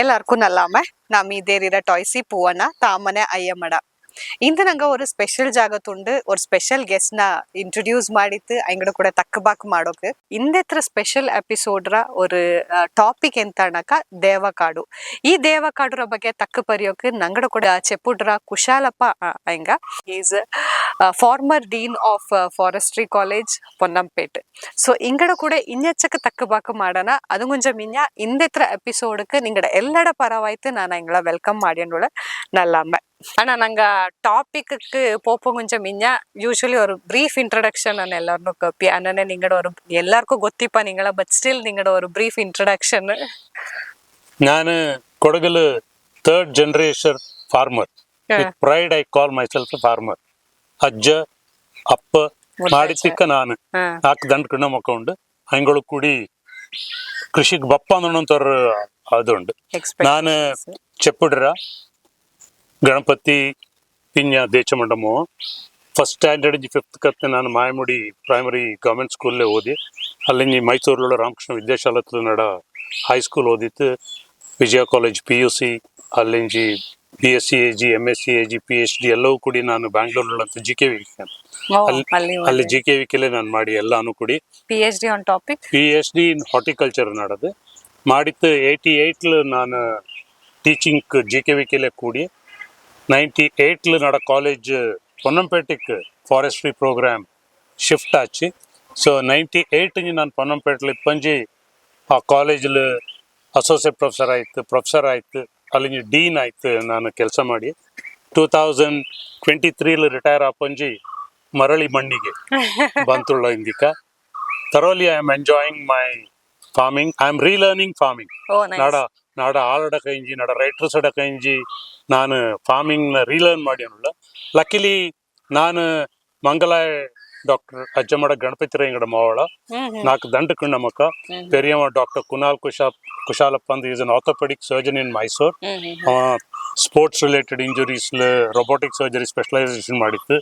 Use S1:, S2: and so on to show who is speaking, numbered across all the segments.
S1: எல்லாருக்கும் நல்லாம நான் மீதேறிற டாய்ஸி பூவண்ணா தாமனை ஐயம்மட ಇಂದು ನಂಗೆ ஒரு ಸ್ಪೆಷಲ್ ಜಾಗತ್ತುಂಡು ஒரு ಸ್ಪೆಷಲ್ ಗೆಸ್ಟ್ ನ ಇಂಟ್ರೊಡ್ಯೂಸ್ ಮಾಡಿತ್ತು ಅಂಗಡ ಕೂಡ ತಕ್ಕಬಾಕ್ ಮಾಡೋಕೆ ಇಂದೆತ್ರ ಸ್ಪೆಷಲ್ ಎಪಿಸೋಡ್ರ ஒரு ಟಾಪಿಕ್ ಎಂತ ಅಣ್ಣಕ ದೇವಕಾಡು ಈ ದೇವಕಾಡುರ ಬಗ್ಗೆ ತಕ್ಕ ಪರಿಯೋಕೆ ನಂಗಡ ಕೂಡ ಚೆಪ್ಪುಡ್ರ ಕುಶಾಲಪ್ಪ ಅಂಗ is former dean of forestry college Ponnampet so ಇಂಗಡ ಕೂಡ ಇನ್ನೆಚ್ಚಕ್ಕೆ ತಕ್ಕಬಾಕ ಮಾಡೋಣ ಅದು ಕೊಂಚ ಮಿಂಜ ಇಂದೆತ್ರ ಎಪಿಸೋಡ್க்கு ನಿಂಗಡ ಎಲ್ಲಡ ಪರವಾಯ್ತು ನಾನು ಎಂಗಳ ವೆಲ್ಕಮ್ ಮಾಡಿಯನ್ನುಳ ನಲ್ಲಮ್ಮ ஆனா நாங்க டாபிக்கு போப்போம் கொஞ்சம் மிஞ்சா யூஸ்வலி ஒரு பிரீஃப் இன்ட்ரடக்ஷன் நான் எல்லாரும் கேப்பி அண்ணனே நீங்கட ஒரு எல்லாருக்கும் ಗೊತ್ತಿಪ್ಪ ನಿಂಗಳ ಬಟ್ ಸ್ಟಿಲ್ ನಿಂಗಡ ஒரு ಬ್ರೀಫ್ ಇಂಟ್ರಡಕ್ಷನ್
S2: ನಾನು ಕೊಡಗಲು third generation farmer with pride I call myself farmer ಅಜ್ಜ ಅಪ್ಪ ಮಾಡಿತಿಕ್ಕ ನಾನು ನಾಲ್ಕು ದಂಡ ಕಣ್ಣ ಮಕ್ಕೊಂಡು ಹಂಗಳು ಕೂಡಿ ಕೃಷಿಗೆ ಬಪ್ಪ ಅನ್ನೋಂಥವ್ರು ಅದುಂಡು ನಾನು ಚೆಪ್ಪುಡ್ರ ಗಣಪತಿ ಪಿಂಜ ದೇಚಮಂಡಮೋ ಫಸ್ಟ್ ಸ್ಟ್ಯಾಂಡರ್ಡ್ 5th ಕತ್ತೆ ನಾನು ಮಾಯಮುಡಿ ಪ್ರೈಮರಿ ಗೌರ್ಮೆಂಟ್ ಸ್ಕೂಲ್ಲೇ ಓದಿ ಅಲ್ಲಿ ಮೈಸೂರಲ್ಲ ರಾಮಕೃಷ್ಣ ವಿದ್ಯಾಶಾಲತ್ರ ನಡ ಹೈಸ್ಕೂಲ್ ಓದಿತ್ತು ವಿಜಯ ಕಾಲೇಜ್ PUC ಅಲ್ಲಿಂಜಿ BSc AG MSc AG PhD ಎಲ್ಲವೂ ಕೂಡಿ ನಾನು ಬ್ಯಾಂಗ್ಳೂರಲ್ಲಂತ GKV ಅಲ್ಲಿ GKVಕೆಲ್ಲೇ ನಾನು ಮಾಡಿ ಎಲ್ಲಾನು ಕೂಡಿ PhD ಇನ್ ಹಾರ್ಟಿಕಲ್ಚರ್ ನಡದು ಮಾಡಿತ್ತು 88 ನಾನು ಟೀಚಿಂಗ್ GKVಕೆಲ್ಲೇ ಕೂಡಿ 98 ನಡ ಕಾಲೇಜ್ ಪೊನ್ನಂಪೇಟೆಗೆ ಫಾರೆಸ್ಟ್ರಿ ಪ್ರೋಗ್ರಾಮ್ ಶಿಫ್ಟ್ ಆಚಿ ಸೊ 98 ನಾನು ಪೊನ್ನಂಪೇಟೆಲಿ ಇಪ್ಪಂಜಿ ಆ ಕಾಲೇಜಲ್ಲಿ ಅಸೋಸಿಯೇಟ್ ಪ್ರೊಫೆಸರ್ ಆಯ್ತು ಅಲ್ಲಿ ಡೀನ್ ಆಯ್ತು ನಾನು ಕೆಲಸ ಮಾಡಿ 2023 ರಿಟೈರ್ ಆಪಂಜಿ ಮರಳಿ ಮಣ್ಣಿಗೆ ಬಂತುಳ್ಳ ಇಂದಿಕ thoroughly I am enjoying my farming I am relearning farming ನಾಡ ಆಳಡ ಕೈಂಜಿ ನಾಡ ರೈಟರ್ಸ್ ಅಡ ಕೈಂಜಿ ನಾನು ಫಾರ್ಮಿಂಗ್ ನ ರೀಲರ್ನ್ ಮಾಡಿ ಅನ್ನಲ್ಲ ಲಕ್ಕಿಲಿ ನಾನು ಮಂಗಲಾಯ ಡಾಕ್ಟರ್ ಅಜ್ಜಮಡ ಗಣಪತಿ ರೈಂಗಡ ಮಾವಳ ನಾಲ್ಕು ದಂಡ ಕಣ್ಣ ಮಕ್ಕ ಪೆರಿಯವ ಡಾಕ್ಟರ್ ಕುನಾಲ್ ಕುಶಾಲಪ್ಪ ಅಂದ್ is an orthopedic surgeon in Mysore sports related injuries robotic surgery specialisation ಮಾಡಿತ್ತು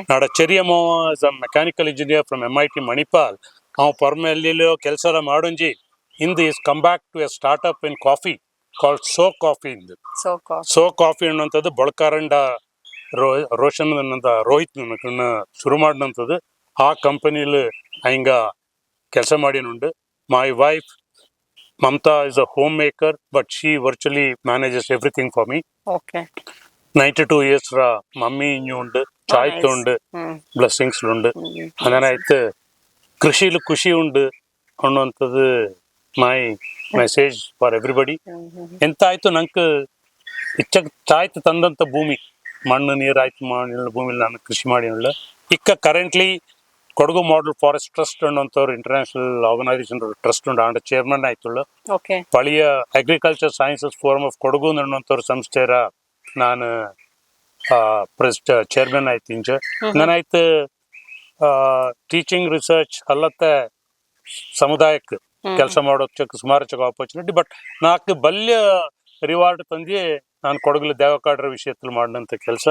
S2: ನಾಡ ಚೆರಿಯಮ್ಮ is a mechanical engineer from MIT Manipal ಅವ ಪರ್ಮ ಎಲ್ಲೆಲ್ಲೋ ಕೆಲಸ ಎಲ್ಲ ಮಾಡೋಂಜಿ ಇಂದು is come back to a startup in coffee called so coffee ಇಂದು ಸೋ ಕಾಫಿ ಅನ್ನುವಂಥದ್ದು ಬೊಳಕಾರಂಡ ರೋಷನ್ ರೋಹಿತ್ ಶುರು ಮಾಡಿದಂಥದ್ದು ಆ ಕಂಪನಿಲಿ ಹಿಂಗ ಕೆಲಸ ಮಾಡಿನುಂಡು my wife Mamata is a homemaker but she virtually manages everything for me 92 years ರ ಮಮ್ಮಿ ಇಂಜುಂಡು ಚಾಯ್ತು ಉಂಡು ಬ್ಲೆಸ್ಸಿಂಗ್ಸ್ ಉಂಡು ಅದನ್ನಾಯ್ತು ಕೃಷಿಲು ಖುಷಿ ಉಂಡು ಅನ್ನುವಂಥದ್ದು ಮೈ ಮೆಸೇಜ್ ಫಾರ್ ಎವ್ರಿಬಡಿ ಎಂತ ಆಯ್ತು ನಂಗೆ ಇಚ್ಚಕ್ ಚಾಯ್ತು ತಂದಂತ ಭೂಮಿ ಮಣ್ಣು ನೀರು ಆಯ್ತು ಭೂಮಿಲಿ ನಾನು ಕೃಷಿ ಮಾಡಿ ಇಕ್ಕ currently Kodagu model forest trust ಅನ್ನುವಂಥವ್ರು ಇಂಟರ್ನ್ಯಾಷನಲ್ ಆರ್ಗನೈಸೇಷನ್ ಟ್ರಸ್ಟ್ ಉಂಡು ಆಂಡ ಚೇರ್ಮನ್ ಆಯ್ತುಳ್ಳ ಪಳಿಯ agriculture sciences forum of Kodagu ಅನ್ನುವಂಥವ್ರ ಸಂಸ್ಥೆರ ನಾನು ಚೇರ್ಮನ್ ಆಯ್ತು ಇಂಚ ನಾನಾಯ್ತು ಟೀಚಿಂಗ್ ರಿಸರ್ಚ್ ಅಲ್ಲತ್ತೆ ಸಮುದಾಯಕ್ಕೆ ಕೆಲಸ ಮಾಡೋದಕ್ಕೆ ಸುಮಾರು ಆಪರ್ಚುನಿಟಿ ಬಟ್ ನಾಲ್ಕು ಬಲ್ಯ ರಿವಾರ್ಡ್ ತಂದಿ ನಾನು ಕೊಡಗಲು ದೇವಕಾಡ್ರ ವಿಷಯದಲ್ಲಿ ಮಾಡಿದಂತ ಕೆಲಸ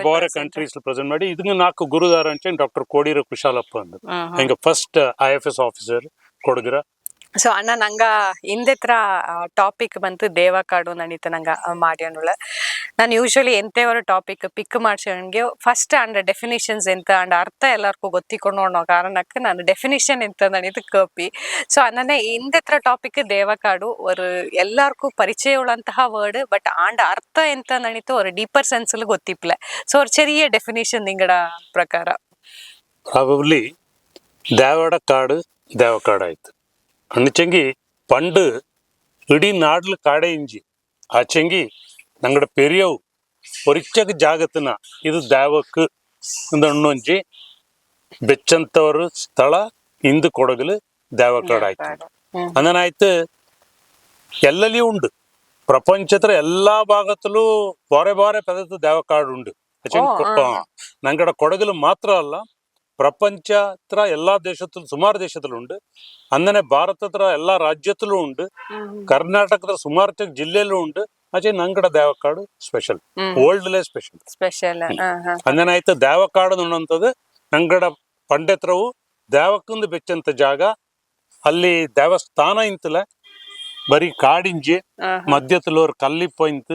S2: ಬೇರೆ ಕಂಟ್ರೀಸ್ ಪ್ರೆಸೆಂಟ್ ಮಾಡಿ ಇದನ್ನ ನಾಲ್ಕು ಗುರುದಾರ ಅಂತ ಡಾಕ್ಟರ್ ಕೋಡಿರ ಕುಶಾಲಪ್ಪ ಅಂದ್ ಹಿಂಗ ಫಸ್ಟ್ IFS ಆಫೀಸರ್ ಕೊಡಗಿರ
S1: ಸೊ ಅಣ್ಣ ನಂಗ ಇಂದೆತ್ರ ಟಾಪಿಕ್ ಬಂತು ದೇವಕಾಡು ನಡೀತ ನಂಗ ಮಾಡ್ಯಾನುಳ ನಾನು ಯೂಶಲಿ ಎಂತೆವರ ಟಾಪಿಕ್ ಪಿಕ್ ಮಾಡ್ಸೋನ್ಗೆ ಫಸ್ಟ್ ಅಂಡ್ ಡೆಫಿನಿಷನ್ಸ್ ಎಂತ ಅಂಡ್ ಅರ್ಥ ಎಲ್ಲರಿಗೂ ಗೊತ್ತಿಕೊಂಡು ಅನ್ನೋ ಕಾರಣಕ್ಕೆ ನಾನು ಡೆಫಿನಿಷನ್ ಎಂತ ನಡೀತು ಕೇಪಿ ಸೊ ಅನ್ನನೆ ಇಂದೆತ್ರ ಟಾಪಿಕ್ ದೇವಕಾಡು ஒரு எல்லாருக்கும் ಪರಿಚಯ ಉಳ್ಳಂತಹ ವರ್ಡ್ ಬಟ್ ಆಂಡ್ ಅರ್ಥ ಎಂತ ನಡೀತು ஒரு ಡೀಪರ್ ಸೆನ್ಸ್ ಗೊತ್ತಿಪ್ಲೆ ಸೊ ஒரு ചെറിയ ಡೆಫಿನಿಷನ್ ನಿಂಗಡ ಪ್ರಕಾರ
S2: ಪ್ರಾಬಬ್ಲಿ ದೇವಕಾಡು ಆಯ್ತು ಅಣ್ಣಚಂಗಿ ಪಂಡು ಇಡೀ ನಾಡ್ಲು ಕಾಡೆ ಇಂಜಿ ಆಚಂಗಿ ನಂಗಡ ಪೆರಿಯವು ಒರಿಚಗ ಜಾಗತನ ಇದು ದೇವಕ್ಕೆ ಒಂದು ಅಣ್ಣೊಂಜಿ ಬೆಚ್ಚಂತವರು ಸ್ಥಳ ಇಂದು ಕೊಡಗಲು ದೇವಕಾಡು ಆಯ್ತು ಅಂದನಾಯ್ತು ಎಲ್ಲಲ್ಲಿ ಉಂಡು ಪ್ರಪಂಚದ ಎಲ್ಲಾ ಭಾಗದಲ್ಲೂ ಬಾರೆ ಪದದ ದೇವಕಾಡು ಉಂಡು ನಂಗಡ ಕೊಡಗಲು ಮಾತ್ರ ಅಲ್ಲ ಪ್ರಪಂಚ ಹತ್ರ ಎಲ್ಲಾ ದೇಶದಲ್ಲೂ ಸುಮಾರು ದೇಶದಲ್ಲೂ ಉಂಡು ಅಂದನೆ ಭಾರತದ ಎಲ್ಲಾ ರಾಜ್ಯದಲ್ಲೂ ಉಂಡು ಕರ್ನಾಟಕದ ಸುಮಾರು ಜಿಲ್ಲೆಯಲ್ಲೂ ಉಂಡು ಅಜೆ ನಂಗಡ ದೇವಕಾಡು ಸ್ಪೆಷಲ್ ವರ್ಲ್ಡ್ಲೇ ಸ್ಪೆಷಲ್ ಅಂದನಾಯ್ತು ದೇವಕಾಡು ಅನ್ನುವಂಥದ್ದು ನಂಗಡ ಪಂಡೆತ್ರವು ದೇವಕ್ಕಂದು ಬೆಚ್ಚಂತ ಜಾಗ ಅಲ್ಲಿ ದೇವಸ್ಥಾನ ಇಂತಲ ಬರೀ ಕಾಡಿಂಜಿ ಮಧ್ಯದಲ್ಲಿ ஒரு ಕಲ್ಲಿ ಪಾಯಿಂಟ್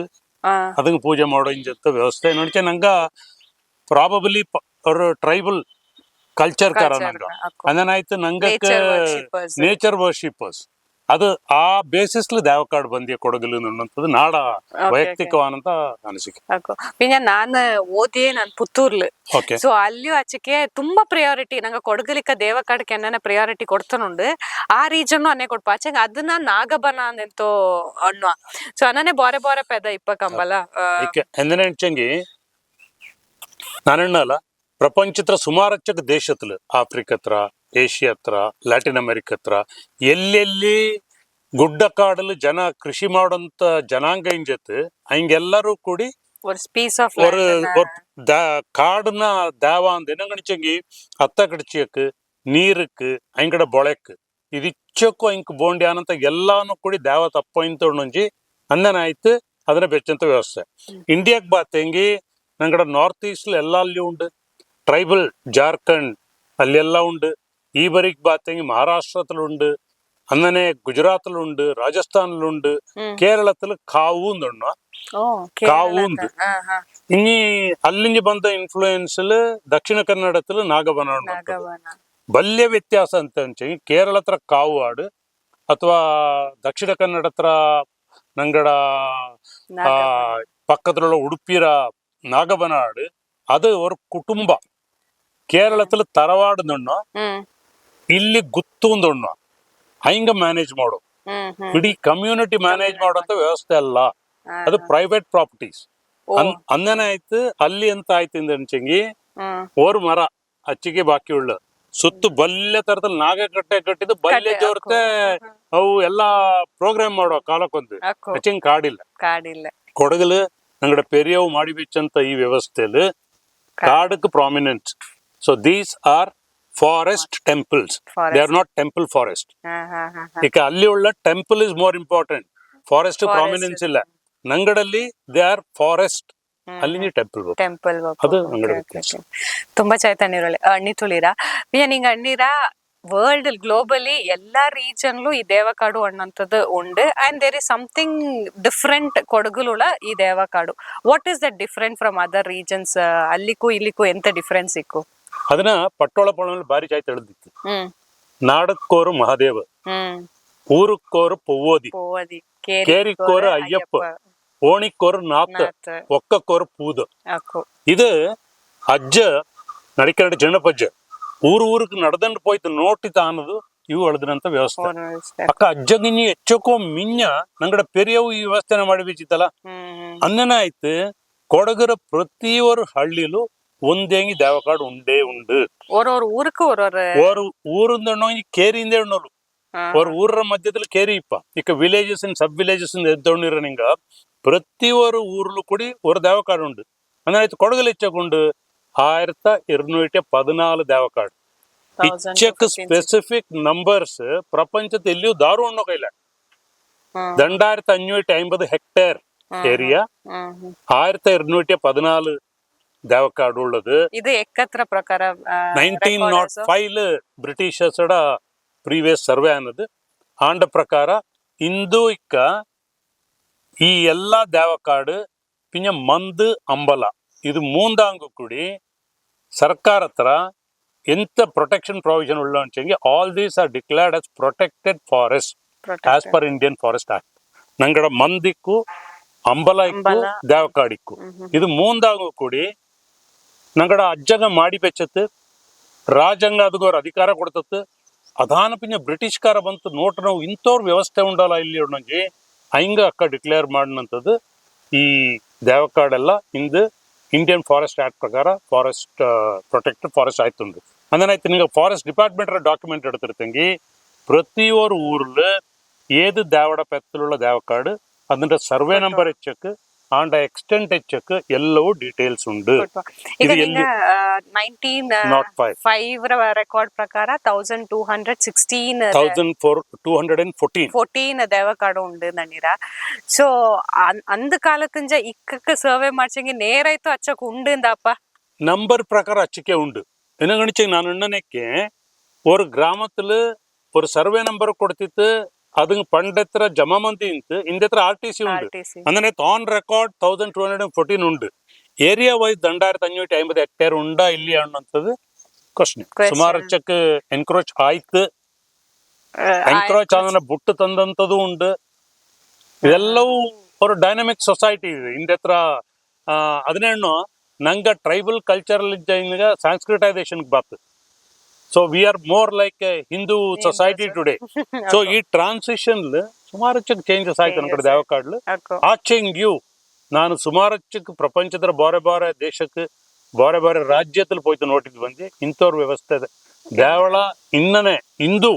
S2: ಅದಕ್ಕೆ ಪೂಜೆ ಮಾಡೋ ಇಂಜತ್ತ ವ್ಯವಸ್ಥೆ ನೋಡ್ಚೆ ನಂಗ ಪ್ರಾಬಬಲಿ ஒரு ಟ್ರೈಬಲ್ ಕಲ್ಚರ್ ಕಾರಣ ಅಂದನಾಯ್ತು ನಂಗಕ್ಕೆ ನೇಚರ್ ವರ್ಷಿಪರ್ಸ್ ಅದು ಆ ಬೇಸಿಸ್ಲು ದೇವಕಾಡ್ ಬಂದಿಯ ಕೊಡಗಲು ಅನ್ನುವಂಥದ್ದು ನಾಡ ವೈಯಕ್ತಿಕವಾದಂತ ಅನಿಸಿಕೆ.
S1: പിന്നെ ನಾನು ಓದಿಯೇ ನಾನು ಪುತ್ತೂರ್ಲು ಸೊ ಅಲ್ಲಿಯೂ ಆಚೆಗೆ ತುಂಬಾ ಪ್ರಿಯಾರಿಟಿ ನಂಗೆ ಕೊಡಗಲಿಕ್ಕ ದೇವಕಾಡಕ್ಕೆ ಎನ್ನ ಪ್ರಿಯಾರಿಟಿ ಕೊಡ್ತಾನುಂಡು ಆ ರೀಜನ್ ಅನ್ನೇ ಕೊಡ್ಪ ಆಚೆಗೆ ಅದನ್ನ ನಾಗಬನ ಅಂತೆಂತೋ ಅನ್ನುವ ಸೊ ಅನ್ನನೆ ಬಾರೆ ಬಾರೆ ಪೆದ ಇಪ್ಪ ಕಂಬಲ
S2: ಎಂದನೆ ಹೆಂಚಂಗಿ ನಾನೆಣ್ಣಲ್ಲ ಪ್ರಪಂಚತ್ರ ಸುಮಾರಚ್ಚಕ ದೇಶತ್ಲು ಆಫ್ರಿಕತ್ರ ಏಷ್ಯಾ ಹತ್ರ ಲ್ಯಾಟಿನ್ ಅಮೆರಿಕ ಹತ್ರ ಎಲ್ಲೆಲ್ಲಿ ಗುಡ್ಡ ಕಾಡಲು ಜನ ಕೃಷಿ ಮಾಡೋಂತ ಜನಾಂಗ ಇಂಜತ್ ಹಂಗೆಲ್ಲರೂ ಕೂಡಿ ಕಾಡನ್ನ ದೇವ ಅಂದ್ என்னங்கனிச்சங்கி ಅತ್ತ ಕಡಿಚಿಯಕ್ ನೀರಕ್ ಹಂಗಡ ಬೊಳೆಕ್ ಇದಿಚ್ಚಕ್ಕೂ ಹಂಕ್ ಬೋಂಡಿ ಅನಂತ ಎಲ್ಲಾನು ಕೂಡಿ ದೇವ ತಪ್ಪ ಇಂತೊಂಜಿ ಅಂದನ ಆಯ್ತು ಅದನ್ನ ಬೆಚ್ಚಂತ ವ್ಯವಸ್ಥೆ. ಇಂಡಿಯಾಕ್ ಬಾತೆಂಗಿ ನಂಗಡ ನಾರ್ತ್ ಈಸ್ಟ್ ಎಲ್ಲಾ ಅಲ್ಲಿ ಉಂಡು ಟ್ರೈಬಲ್ ಜಾರ್ಖಂಡ್ ಅಲ್ಲೆಲ್ಲ ಉಂಡು ഈ വരിക്ക് ബാത്തെങ്കിൽ മഹാരാഷ്ട്രത്തിലുണ്ട് അങ്ങനെ ഗുജറാത്തിലുണ്ട് രാജസ്ഥാനിലുണ്ട് കേരളത്തിൽ കാവൂന്നുണ്ട് കാവൂന്ത് ഇനി അല്ലിഞ്ഞ് ಬಂದ ಇನ್ಫ್ಲೂಯೆನ್ಸ್ ದಕ್ಷಿಣ ಕನ್ನಡത്തിൽ ನಾಗಬನ ಬಲ್ಯ ವ್ಯತ್ಯಾಸ ಅಂತ ಅಂಚಿ ಕೇರಳ ಹತ್ರ ಕಾವು ಹಾಡು ಅಥವಾ ದಕ್ಷಿಣ ಕನ್ನಡ ಹತ್ರ ನಂಗಡ ಪಕ್ಕದಲ್ಲ ಉಡುಪಿರ ನಾಗಬನ ಹಾಡು ಅದು ಅವ್ರ ಕುಟುಂಬ ಕೇರಳത്തിൽ ತರವಾಡುന്നുಣ್ಣೋ ಇಲ್ಲಿ ಗುತ್ತುಂದುಣ್ಣೋ ಹಂಗ ಮ್ಯಾನೇಜ್ ಮಾಡು ಇಡೀ ಕಮ್ಯುನಿಟಿ ಮ್ಯಾನೇಜ್ ಮಾಡೋಂತ ವ್ಯವಸ್ಥೆ ಅಲ್ಲ ಅದು ಪ್ರೈವೇಟ್ ಪ್ರಾಪರ್ಟೀಸ್ ಅಂದನೆ ಆಯ್ತು ಅಲ್ಲಿ ಅಂತ ಆಯ್ತು ಅಂಚಂಗಿ ಓರ್ ಮರ ಅಚ್ಚಿಗೆ ಬಾಕಿ ಉಳ್ಳ ಸುತ್ತು ಬಲ್ಯ ತರದಲ್ಲಿ ನಾಗ ಕಟ್ಟೆ ಕಟ್ಟಿದ್ದು ಬಲ್ಯ ಜೋರ್ತೆ ಅವು ಎಲ್ಲಾ ಪ್ರೋಗ್ರಾಮ್ ಮಾಡೋ ಕಾಲಕ್ಕೊಂದು ಅಚ್ಚಿಂಗ್ ಕಾಡಿಲ್ಲ ಕೊಡಗಲು ನಂಗಡ ಪೆರಿಯವು ಮಾಡಿ ಬಿಚ್ಚಂತ ಈ ವ್ಯವಸ್ಥೆಯಲ್ಲಿ ಕಾಡಕ್ಕೆ prominence. So these are forest temples. They are not temple forest. ಈಗ ಅಲ್ಲಿ ಉಳ್ಳ temple is more important. Forest prominence ಇಲ್ಲ. ನಂಗಡಲ್ಲಿ they are forest. ಅಲ್ಲಿ ಟೆಂಪಲ್ ಅದು ನಂಗಡ ವ್ಯತ್ಯಾಸ.
S1: ತುಂಬಾ ಚೈತನ್ಯ ಅಣ್ಣಿ ತುಳಿರ ನಿಂಗ ಅಣ್ಣಿರ ವರ್ಲ್ಡ್ ಗ್ಲೋಬಲಿ ಎಲ್ಲಾ ರೀಜನ್ಲು ಈ ದೇವಕಾಡು ಅನ್ನೋಂಥದ್ದು ಉಂಡು and there is something different ಕೊಡಗುಲುಳ ಈ ದೇವಕಾಡು. What is that different from other regions? ಅಲ್ಲಿಗೂ ಇಲ್ಲಿಗೂ ಎಂತ ಡಿಫ್ರೆನ್ಸ್ ಇಕ್ಕು?
S2: ಅದನ್ನ ಪಟ್ಟೋಳ ಪೊಳನಲ್ಲಿ ಬಾರಿ ಚಾಯ್ತು ಎಳ್ದಿತ್ತು. ನಾಡಕ್ಕೋರು ಮಹಾದೇವ, ಊರುಕ್ಕೋರು ಪೊವ್ವೋದಿ, ಕೇರಿಕ್ಕೋರು ಅಯ್ಯಪ್ಪ, ಓಣಿಕ್ಕೋರು ನಾತ್, ಒಕ್ಕಕ್ಕೋರು ಪೂದ. ಇದು ಅಜ್ಜ ನಡಿಕೆರಡು ಜನಪಜ್ಜ ಊருக்கு നടന്നു പോയിട്ട് നോട്ടിത്ത ಅನ್ನೋದು ಇವು ಅಳದಿನಂತ ವ್ಯವಸ್ಥೆ. ಅಕ್ಕ ಅಜ್ಜಗಿನಿ ಹೆಚ್ಚಕ್ಕೋ ಮಿಂಜ ನಂಗಡ ಪೆರಿಯವು ಈ ವ್ಯವಸ್ಥೆನ ಮಾಡಿ ಬಿಚ್ಚಿತ್ತಲ್ಲ ಅನ್ನನ ಆಯ್ತು. ಕೊಡಗರ ಪ್ರತಿಯೊರು ಹಳ್ಳಿಲು ಒಂದೇಂಗಿ ದೇವಕಾಡು ಉಂಡೇ ಉಂಡು. ಊರಿಂದ ಕೇರಿಯಿಂದ ಎಣ್ಣೋರು ಅವ್ರ ಊರ ಮಧ್ಯದಲ್ಲಿ ಕೇರಿ ಇಪ್ಪ ಈಗ ವಿಲೇಜಸ್ ಸಬ್ ವಿಲೇಜಸ್ ಎದ್ದೊಂಡಿರ ನಿಂಗ ಪ್ರತಿಯೊರು ಊರ್ಲು ಕೂಡಿ ஒரு ದೇವಕಾಡು ಉಂಡು. ಅಂದ್ರೆ ಆಯ್ತು ಕೊಡಗಲ್ ಹೆಚ್ಚಕೊಂಡು 1214 ದೇವಕಾಡು ಇಚ್ಚಕ್ ಸ್ಪೆಸಿಫಿಕ್ ನಂಬರ್ಸ್ ಪ್ರಪಂಚದ ಎಲ್ಲಿಯೂ ದಾರು ಅನ್ನೋ ಕೈಲ 2550 ಹೆಕ್ಟೇರ್ ಏರಿಯಾ 1214 ದೇವಕಾಡು ಉಳ್ಳದು.
S1: ಇದು ಎಕ್ಕತ್ರ ಪ್ರಕಾರ
S2: 1905 ಬ್ರಿಟಿಷರ್ಸ್ ಪ್ರೀವಿಯಸ್ ಸರ್ವೆ ಅನ್ನೋದು ಆಂಡ ಪ್ರಕಾರ ಇಂದು ಇಕ್ಕ ಈ ಎಲ್ಲಾ ದೇವಕಾಡು ಪಿಂಜ ಮಂದು ಅಂಬಲ ಇದು ಮೂಂದಾಂಗು ಕೂಡಿ ಸರ್ಕಾರ ಹತ್ರ ಎಂತ ಪ್ರೊಟೆಕ್ಷನ್ ಪ್ರಾವಿಷನ್ ಉಳ್ಳ ಅಂಚಂಗೆ all these are declared as protected forest as per Indian forest act. ನಂಗಡ ಮಂದಿಕ್ಕು ಅಂಬಲ ಇಕ್ಕು ದೇವಕಾಡಿಕ್ಕು ಇದು ಮೂಂದಾಂಗು ಕೂಡಿ ನಂಗಡ ಅಜ್ಜಗ ಮಾಡಿ ಬೆಚ್ಚತ್ತು ರಾಜಂಗ ಅದಕ್ಕೆ ಅಧಿಕಾರ ಕೊಡ್ತತ್ತು. ಅದಾನ ಪಿಂಜ ಬ್ರಿಟಿಷ್ ಕಾರ ಬಂತು ನೋಟ್ ನಾವು ಇಂಥವ್ರ ವ್ಯವಸ್ಥೆ ಉಂಡಲ್ಲ ಇಲ್ಲಿ ಉಣ್ಣಂಗೆ ಹಂಗ ಅಕ್ಕ ಡಿಕ್ಲೇರ್ ಮಾಡಿನಂಥದ್ದು ಈ ದೇವಕಾಡೆಲ್ಲ ಇಂದು ಇಂಡಿಯನ್ ಫಾರೆಸ್ಟ್ ಆಕ್ಟ್ ಪ್ರಕಾರ ಫಾರೆಸ್ಟ್ ಪ್ರೊಟೆಕ್ಟೆಡ್ ಫಾರೆಸ್ಟ್ ಆಯ್ತು. ಅಂದನಾಯ್ತು ನಿಂಗೆ ಫಾರೆಸ್ಟ್ ಡಿಪಾರ್ಟ್ಮೆಂಟ್ ಡಾಕ್ಯುಮೆಂಟ್ എടുത്തിരുത്തെങ്കിൽ ಪ್ರತಿಯೊರು ಊರ್ಲು ಏದು ದೇವಡ ಪೆತ್ತലുള്ള ದೇವಕಾಡು അതിന്റെ സർവേ നമ്പർ ಹೆಚ್ಚಕ್ಕೆ ಆಂಡ ಎಕ್ಸ್ಟೆಂಟ್ ಹೆಚ್ಚಕ್ಕೆ ಎಲ್ಲವೂ ಡೀಟೇಲ್ಸ್ ಉಂಡು.
S1: ಈಗ 1905 ರೆಕಾರ್ಡ್ ಪ್ರಕಾರ 1214 ದೇವಕಾಡು ಉಂಡು ನನ್ನೀರ. ಸೊ ಅಂದ ಕಾಲಕ್ಕಂಜ ಇಕ್ಕಕ್ಕೆ ಸರ್ವೆ ಮಾಡ್ಸಂಗೆ ನೇರಾಯ್ತು ಅಚ್ಚಕ್ಕೆ ಉಂಡು ಇಂದಪ್ಪ
S2: நம்பர் பிரகாரம் அச்சுக்கே உண்டு. என்ன கணிச்சு நான் என்னனைக்கு ஒரு கிராமத்துல ஒரு சர்வே நம்பர் கொடுத்துட்டு ಅದು ಪಂಡತ್ರ ಜಮಾ ಮಂದಿ ಇಂತು ಇಂದತ್ರ RTC ഉണ്ട്
S1: RTC.
S2: അങ്ങനെ ഓൺ റെക്കോർഡ് 1214 ഉണ്ട് ഏരിയ വൈസ് 2550 ഹെക്ടೇರ್ ഉണ്ടാ ഇല്ല ಅನ್ನುವಂಥದ್ದು ಕ್ವಶನ್ ಸುಮಾರಚ್ಚಕ್ಕೆ ಎನ್ಕ್ರೋಚ್ ಆಯ್ತು ಎನ್ಕ್ರೋಚ್ ಆದನ್ನ ಬುಟ್ಟು ತಂದಂಥದ್ದು ಉಂಟು ಇದೆಲ್ಲವೂ ഒരു ಡೈನಮಿಕ್ ಸೊಸೈಟಿ ಇದೆ ಇಂದತ್ರ അതിനെണ്ണು ನಂಗ ಟ್ರೈಬಲ್ ಕಲ್ಚರಲ್ ಇದ್ದ ಸಾಂಸ್ಕ್ರಿಟೈಸೇಷನ್ ಬಾತ್ so we are more like Hindu society today so ಈ ಟ್ರಾನ್ಸಿಷನ್ ಸುಮಾರಚ್ಚಕ್ಕೆ ಚೇಂಜಸ್ ಆಯ್ತು ನನ್ನ ಕಡೆ ದೇವಕಾಡ್ಲು ಆಚೆಂಗ್ಯೂ ನಾನು ಸುಮಾರಚ್ಚಕ್ಕೆ ಪ್ರಪಂಚದ ಬಾರೆ ಬಾರೆ ದೇಶಕ್ಕೆ ಬಾರೆ ಬಾರೆ ರಾಜ್ಯದಲ್ಲಿ ಹೋಯ್ತು ನೋಟಿದ್ ಬಂದು ಇಂಥವ್ರ ವ್ಯವಸ್ಥೆ ಇದೆ ದೇವಳ ಇನ್ನನೇ ಹಿಂದೂ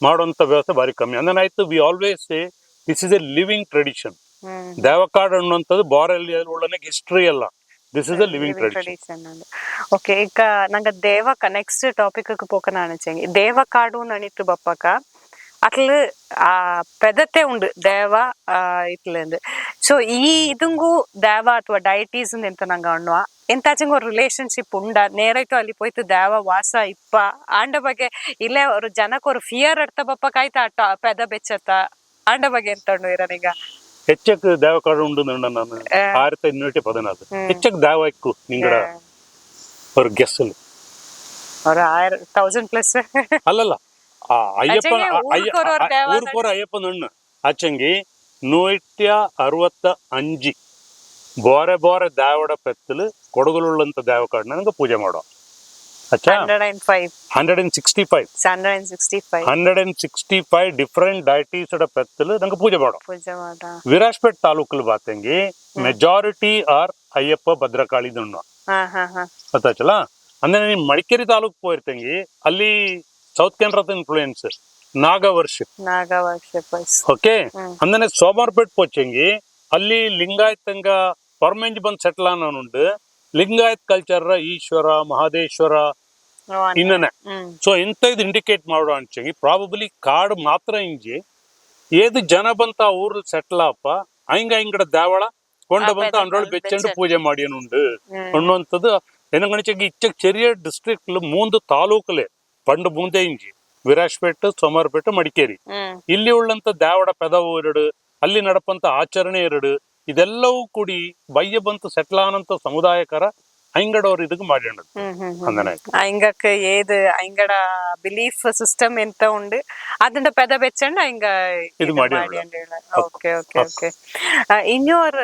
S2: ಮಾಡುವಂತ ವ್ಯವಸ್ಥೆ ಭಾರಿ ಕಮ್ಮಿ ಅಂದನಾಯ್ತು we always say this is a living tradition ದೇವಕಾಡ್ ಅನ್ನುವಂಥದ್ದು ಬಾರಲ್ಲಿ ಒಳ್ಳೆ ಹಿಸ್ಟ್ರಿ ಅಲ್ಲ this is a living tradition
S1: okay ಈಗ ನಂಗೆ ದೇವಕ ನೆಕ್ಸ್ಟ್ ಟಾಪಿಕ್ పోకన అనిచెంగి దేవకాడు ననిట్టు బప్పక అట్లా ఆ పెదతే ఉండు దేవ ఇట్లందు సో ఈ ఇదుంగు దేవ ಅಥವಾ ಡೈಟೀಸ್ ಎಂತ ನಂಗೆ ಅನ್ನುವ ಎಂತಾಚಂಗ ஒரு ರಿಲೇಶನ್ಶಿಪ್ ಉಂಡ ನೇರೈತು ಅಲ್ಲಿ ಪೋಯ್ತು ದೇವ ವಾಸ ಇಪ್ಪ ಆಂಡ ಬಗ್ಗೆ ಇಲ್ಲೇ ஒரு ಜನಕ್ಕೆ ஒரு ಫಿಯರ್ ಅಡ್ತ ಬಪ್ಪಕಾಯ್ತ ಪೆದ ಬೆಚ್ಚತ್ತ ಆಂಡ ಬಗ್ಗೆ ಎಂತ ಇರನೀಗ
S2: ಹೆಚ್ಚಕ್ಕೆ ದೇವಕಾಡು ಉಂಡು ನಾನು 1514 ಹೆಚ್ಚಕ್ಕೆ ದೇವಕ್ಕೂ ನಿಂಗಡ ஒரு ಗೆಸ್ಸಲು
S1: ஒரு 1000 ಪ್ಲಸ್
S2: ಅಲ್ಲಲ್ಲ ಅಯ್ಯಪ್ಪನ ಊರ್ಕೋರ ಅಯ್ಯಪ್ಪನ ಹಣ್ಣು ಆಚಂಗಿ 165 ಬೋರೆ ಬೋರೆ ದೇವಡ ಪೆತ್ತಲು ಕೊಡಗಲುಳ್ಳಂತ ದೇವಕಾಡು ನನಗೆ ಪೂಜೆ ಮಾಡೋ ಅಚ್ಚಾ 165 ಡಿಫರೆಂಟ್ ಡೈಟೀಸ್ ಪೆತ್ತಲು ನಂಗೆ ಪೂಜೆ ಮಾಡೋ ವಿರಾಜ್ಪೇಟ್ ತಾಲೂಕಲ್ ಬಾತಂಗಿ ಮೆಜಾರಿಟಿ ಆರ್ ಅಯ್ಯಪ್ಪ ಭದ್ರಕಾಳಿ ದುಣ್ಣು ಗೊತ್ತಾಚಲ್ಲ ಅಂದ್ರೆ ನೀನ್ ಮಡಿಕೇರಿ ತಾಲೂಕ್ ಹೋಗಿರ್ತಂಗಿ ಅಲ್ಲಿ ಸೌತ್ ಕೆನರಾದ ಇನ್ಫ್ಲೂಯೆನ್ಸ್ ನಾಗ ವರ್ಷಿಪ್ ಓಕೆ ಅಂದ್ರೆ ಸೋಮಾರ್ಪೇಟ್ ಪೋಚಂಗಿ ಅಲ್ಲಿ ಲಿಂಗಾಯತಂಗ ಪರ್ಮೆಂಜ್ ಬಂದ್ ಸೆಟ್ಲ್ ಆನೋನುಂಡು ಲಿಂಗಾಯತ್ ಕಲ್ಚರ್ ಈಶ್ವರ ಮಹದೇಶ್ವರ ಇನ್ನನೆ ಸೊ ಎಂತ ಇದು ಇಂಡಿಕೇಟ್ ಮಾಡೋ ಅಂಚಂಗಿ ಪ್ರಾಬಬ್ಲಿ ಕಾಡು ಮಾತ್ರ ಇಂಜಿ ಏದು ಜನ ಬಂತ ಊರ್ಲ್ ಸೆಟ್ಲ್ ಆಪ ಹಿಂಗಡ ದೇವಳ ಕೊಂಡ ಬಂತ ಅಂಡ್ರೋಳು ಬೆಚ್ಚಂಡು ಪೂಜೆ ಮಾಡಿಯನುಂಡು ಅನ್ನುವಂಥದ್ದು ಎನಗಣಿಚಂಗಿ ಇಚ್ಚಕ್ ಚೆರಿಯ ಡಿಸ್ಟ್ರಿಕ್ಟ್ 3 ತಾಲೂಕಲೆ ಪಂಡು ಮುಂದೆ ಇಂಜಿ ವಿರಾಜ್ಪೇಟ್ ಸೋಮಾರ್ಪೇಟೆ ಮಡಿಕೇರಿ ಇಲ್ಲಿ ಉಳ್ಳಂತ ದೇವಡ ಪೆದವು 2 ಅಲ್ಲಿ ನಡಪಂತ ಆಚರಣೆ 2 ಇದೆಲ್ಲವೂ ಕೂಡಿ ಬಯ್ಯ ಬಂತು ಸೆಟ್ಲ್ ಆನಂತ ಸಮುದಾಯಕರ ಐಂಗಡವ್ರು ಇದಕ್ಕೆ ಮಾಡಿಂಡದು
S1: ಐಂಗಕ್ಕೆ ಏದು ಐಂಗಡ ಬಿಲೀಫ್ ಸಿಸ್ಟಮ್ ಎಂತ ಉಂಡು ಅದನ್ನ ಪೆದ ಬೆಚ್ಚಂಡು ಐಂಗ ಇದು ಮಾಡಿ ಓಕೆ ಓಕೆ ಓಕೆ ಇನ್ನೊರ್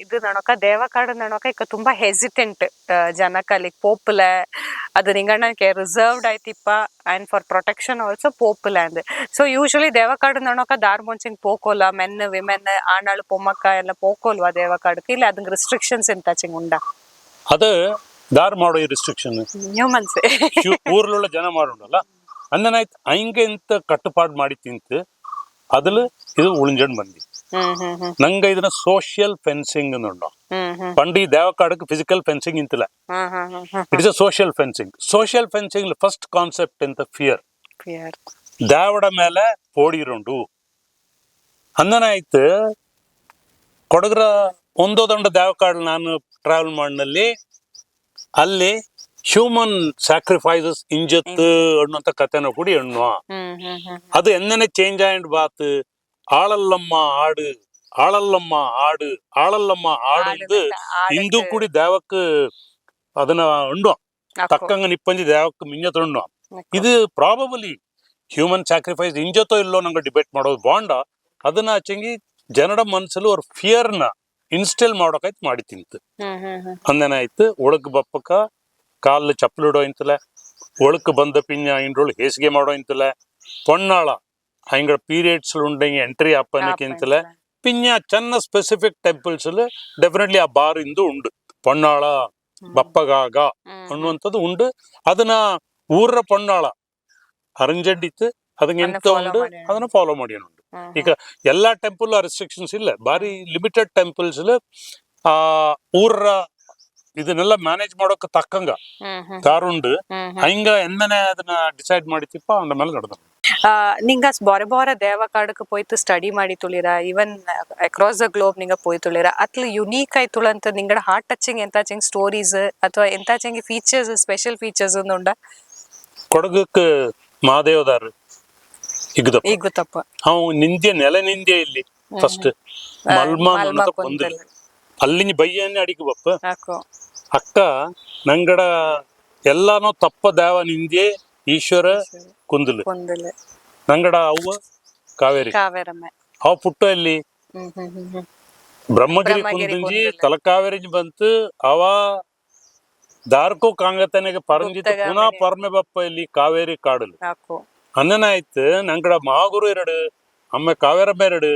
S1: ಇದು ನಡಕ ದೇವಕಾಡು ನಡಕ ಈಗ ತುಂಬಾ ಹೆಸಿಟೆಂಟ್ ಜನಕ್ಕೆ ಅಲ್ಲಿ ಪೋಪುಲ ಅದು ನಿಂಗಣ್ಣಕ್ಕೆ ರಿಸರ್ವ್ಡ್ ಆಯ್ತಿಪ್ಪ ಅಂಡ್ ಫಾರ್ ಪ್ರೊಟೆಕ್ಷನ್ ಆಲ್ಸೋ ಪೋಪುಲ ಅಂದ್ ಸೊ ಯೂಶಲಿ ದೇವಕಾಡು ನಡಕ ದಾರ್ ಮುಂಚೆಂಗ್ ಪೋಕೋಲ ಮೆನ್ ವಿಮೆನ್ ಆಣಾಳು ಪೊಮ್ಮಕ್ಕ ಎಲ್ಲ ಪೋಕೋಲ್ವಾ ದೇವಕಾಡಕ್ಕೆ ಇಲ್ಲ ಅದಕ್ಕೆ ರಿಸ್ಟ್ರಿಕ್ಷನ್ಸ್ ಎಂತಾಚಿಂಗ್ ಉಂಡ
S2: ಅದು ದಾರ್ ಮಾಡೋ ಈ ರಿಸ್ಟ್ರಿಕ್ಷನ್ ಊರ್ലുള്ള ಜನ ಮಾಡೋಲ್ಲ ಅಂದನಾಯ್ತು ಹಂಗೆ ಇಂತ ಕಟ್ಟುಪಾಡು ಮಾಡಿ ತಿಂತು ಅದ್ಲು ಇದು ಉಳಿಂಜಂಡ್ ಬಂದಿ ನಂಗ ಇದನ್ನ ಸೋಷಿಯಲ್ ಫೆನ್ಸಿಂಗ್ ಅನ್ನೋ ಪಂಡಿ ದೇವಕಾಡಕ್ಕೆ ಫಿಸಿಕಲ್ ಫೆನ್ಸಿಂಗ್ ಇಂತಿಲ್ಲ it's a social fencing first concept ಎಂತ ಫಿಯರ್ ದೇವಡ ಮೇಲೆ ಪೋಡಿರುಂಡು ಅಂದನಾಯ್ತು ಕೊಡಗ್ರ ಒಂದೊಂದು ದೇವಕಾಡು ನಾನು ಟ್ರಾವೆಲ್ ಮಾಡಿನಲ್ಲಿ ಅಲ್ಲಿ ಹ್ಯೂಮನ್ ಸ್ಯಾಕ್ರಿಫೈಸಸ್ ಇಂಜತ್ತು ಅನ್ನುವಂತ ಕಥೆನ ಕೂಡಿ ಎಣ್ಣುವ ಅದು ಎನ್ನೆನೆ ಚೇಂಜ್ ಆಯಂಡ್ ಬಾತ್ ಆಳಲ್ಲಮ್ಮ ಆಡು ಇದು ಇಂದು ಕೂಡಿ ದೇವಕ್ಕೆ ಅದನ್ನ ಉಣ್ಣುವ ತಕ್ಕಂಗ ನಿಪ್ಪಂಜಿ ದೇವಕ್ಕೆ ಮಿಂಜತ್ ಉಣ್ಣುವ ಇದು ಪ್ರಾಬಬಲಿ ಹ್ಯೂಮನ್ ಸ್ಯಾಕ್ರಿಫೈಸ್ ಇಂಜತ್ತೋ ಇಲ್ಲೋ ನಂಗೆ ಡಿಬೇಟ್ ಮಾಡೋದು ಬಾಂಡ ಅದನ್ನ ಹಚ್ಚಂಗಿ ಜನರ ಮನಸ್ಸಲ್ಲಿ ಅವ್ರ ಫಿಯರ್ನ ಇನ್ಸ್ಟೆಲ್ ಮಾಡೋಕಾಯ್ತು ಮಾಡಿ ತಿಂತು ಅಂದೇನಾಯ್ತು ಒಳಕ್ ಬಪ್ಪಕ ಕಾಲು ಚಪ್ಪಲಿಡೋ ಇಂತಲ ಒಳಕ್ ಬಂದ ಪಿಂಜ ಇಂಡ್ರೋಳು ಹೇಸಿಗೆ ಮಾಡೋ ಇಂತಲ ಪೊಣ್ಣಾಳ ಹಿಂಗ ಪೀರಿಯಡ್ಸ್ ಉಂಡಂಗೆ ಎಂಟ್ರಿ ಅಪ್ಪನಕ್ಕೆ ಇಂತಲ ಪಿಂಜ ಚೆನ್ನ ಸ್ಪೆಸಿಫಿಕ್ ಟೆಂಪಲ್ಸ್ ಡೆಫಿನೆಟ್ಲಿ ಆ ಬಾರ್ ಇಂದು ಉಂಡು ಪೊಣ್ಣಾಳ ಬಪ್ಪಗಾಗ ಅನ್ನುವಂಥದ್ದು ಉಂಡು ಅದನ್ನ ಊರ ಪೊಣ್ಣಾಳ ಅರಂಜಡ್ಡಿತ್ತು ಅದಕ್ಕೆ ಎಂತ ಉಂಡು ಅದನ್ನ ಫಾಲೋ ಮಾಡಿಯನುಂಡು ಈಗ ಎಲ್ಲಾ ಟೆಂಪಲ್ ರೆಸ್ಟ್ರಿಕ್ಷನ್ಸ್ ಇಲ್ಲ ಬಾರಿ ಲಿಮಿಟೆಡ್ ಟೆಂಪಲ್ಸ್ ಆ ಊರ ಇದನ್ನೆಲ್ಲ ಮ್ಯಾನೇಜ್ ಮಾಡೋಕೆ ತಕ್ಕಂಗ ಕಾರುಂಡು ಹಿಂಗ ಎಂದನೆ ಅದನ್ನ ಡಿಸೈಡ್ ಮಾಡಿತಿಪ್ಪ ಅಂದ ಮೇಲೆ ನಡೆದ
S1: ನಿಂಗ ಬಾರೆ ಬಾರೆ ದೇವಕಾಡಕ್ಕೆ ಪೋಯ್ತು ಸ್ಟಡಿ ಮಾಡಿ ತುಳಿರ ಈವನ್ ಅಕ್ರಾಸ್ ದ ಗ್ಲೋಬ್ ನಿಂಗ ಪೋಯ್ ತುಳಿರ ಅತ್ಲ ಯುನೀಕ್ ಆಯ್ತುಳ ಅಂತ ನಿಂಗಡ ಹಾರ್ಟ್ ಟಚಿಂಗ್ ಎಂತಾಚಿಂಗ್ ಸ್ಟೋರೀಸ್ ಅಥವಾ ಎಂತಾಚಿಂಗ್ ಫೀಚರ್ಸ್ ಸ್ಪೆಷಲ್ ಫೀಚರ್ಸ್ ಉಂಡ
S2: ಕೊಡಗಕ್ಕೆ ಮಹಾದೇವದಾರ್ ಇಗ್ದಪ್ಪ
S1: ಈಗುತ್ತಪ್ಪ
S2: ಅವ್ ನಿಂದ್ಯ ನೆಲ ನಿಂದ್ಯ ಇಲ್ಲಿ ಫಸ್ಟ್ ಮಲ್ಮ ಅನ್ನೋ ಕೊಂದಲ್ ಅಲ್ಲಿನ ಬಯ್ಯನ್ನೇ ಅಡಿಗೆ ಬಪ್ಪ
S1: ಹಾಕೋ
S2: ಅಕ್ಕ ನಂಗಡ ಎಲ್ಲಾನು ತಪ್ಪ ದೇವ ನಿಂದ್ಯೆ ಈಶ್ವರ ಕುಂದಲು
S1: ಕೊಂದಲೆ
S2: ನಂಗಡ ಅವ್ವ ಕಾವೇರಿ
S1: ಕಾವೇರಮ್ಮ
S2: ಅವ್ ಪುಟ್ಟ ಅಲ್ಲಿ ಬ್ರಹ್ಮಗಿರಿ
S1: ಬ್ರಹ್ಮಗಿರಿ
S2: ಕುಂದಿಂಜಿ
S1: ಕುಂದಲೆ.
S2: ತಲಕಾವೇರಿ ಬಂತು ಅವ ದಾರ್ಕೋ ಕಾಂಗತನೆಗೆ ಪರಂಜಿತ್ತು
S1: ಗುಪ್ತಗಾಮಿನಿ.
S2: ಪುನಃ ಪರ್ಮೆ ಬಪ್ಪ ಇಲ್ಲಿ ಕಾವೇರಿ ಕಾಡಲು
S1: ಹಾಕೋ
S2: ಅನ್ನನಾಯ್ತು ನಂಗಡ ಮಹಾಗುರು ಎರಡು ಅಮ್ಮ ಕಾವೇರಮ್ಮ ಎರಡು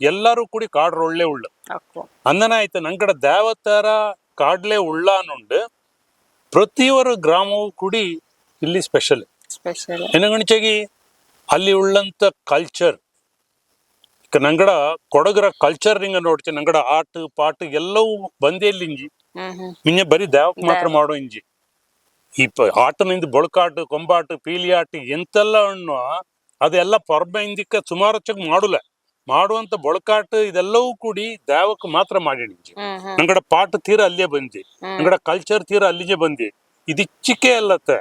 S2: ಎಲ್ಲರೂ ಕೂಡಿ ಕಾಡ್ರ ಒಳ್ಳೆ ಉಳ್ಳು
S1: ಹಾಕೋ
S2: ಅನ್ನನಾಯ್ತು ನಂಗಡ ದೇವತರ ಕಾಡ್ಲೆ ಉಳ್ಳಾನುಂಡು ಪ್ರತಿಯೊರು ಗ್ರಾಮವು ಕೂಡಿ ಇಲ್ಲಿ ಸ್ಪೆಷಲ್
S1: ಸ್ಪೆಷಲ್
S2: ಎನಗಣಿಚಾಗಿ ಅಲ್ಲಿ ಉಳ್ಳಂತ ಕಲ್ಚರ್ ನಂಗಡ ಕೊಡಗರ ಕಲ್ಚರ್ ನಿಂಗ ನೋಡ್ತಿ ನಂಗಡ ಆಟ ಪಾಟ್ ಎಲ್ಲವೂ ಬಂದೇ ಇಲ್ಲಿ ಇಂಜಿ ಮಿಂಜ ಬರೀ ದೇವಕ್ ಮಾತ್ರ ಮಾಡೋ ಇಂಜಿ ಈ ಆಟನಿಂದ ಬೊಳಕಾಟ ಕೊಂಬಾಟ ಪೀಲಿ ಆಟ ಎಂತೆಲ್ಲ ಅಣ್ಣು ಅದೆಲ್ಲ ಪರ್ಬೆ ಇಂದಿಕ್ಕ ಸುಮಾರು ಚಕ್ ಮಾಡುಲ್ಲ ಮಾಡುವಂತ ಬೊಳಕಾಟ ಇದೆಲ್ಲವೂ ಕೂಡಿ ದೇವಕ್ ಮಾತ್ರ ಮಾಡಿಣಿಂಜಿ ನಂಗಡ ಪಾಟ್ ತೀರ ಅಲ್ಲೇ ಬಂದಿ ನಂಗಡ ಕಲ್ಚರ್ ತೀರ ಅಲ್ಲಿಗೆ ಬಂದಿ ಇದಿಚ್ಚಿಕೆ ಅಲ್ಲತ್ತ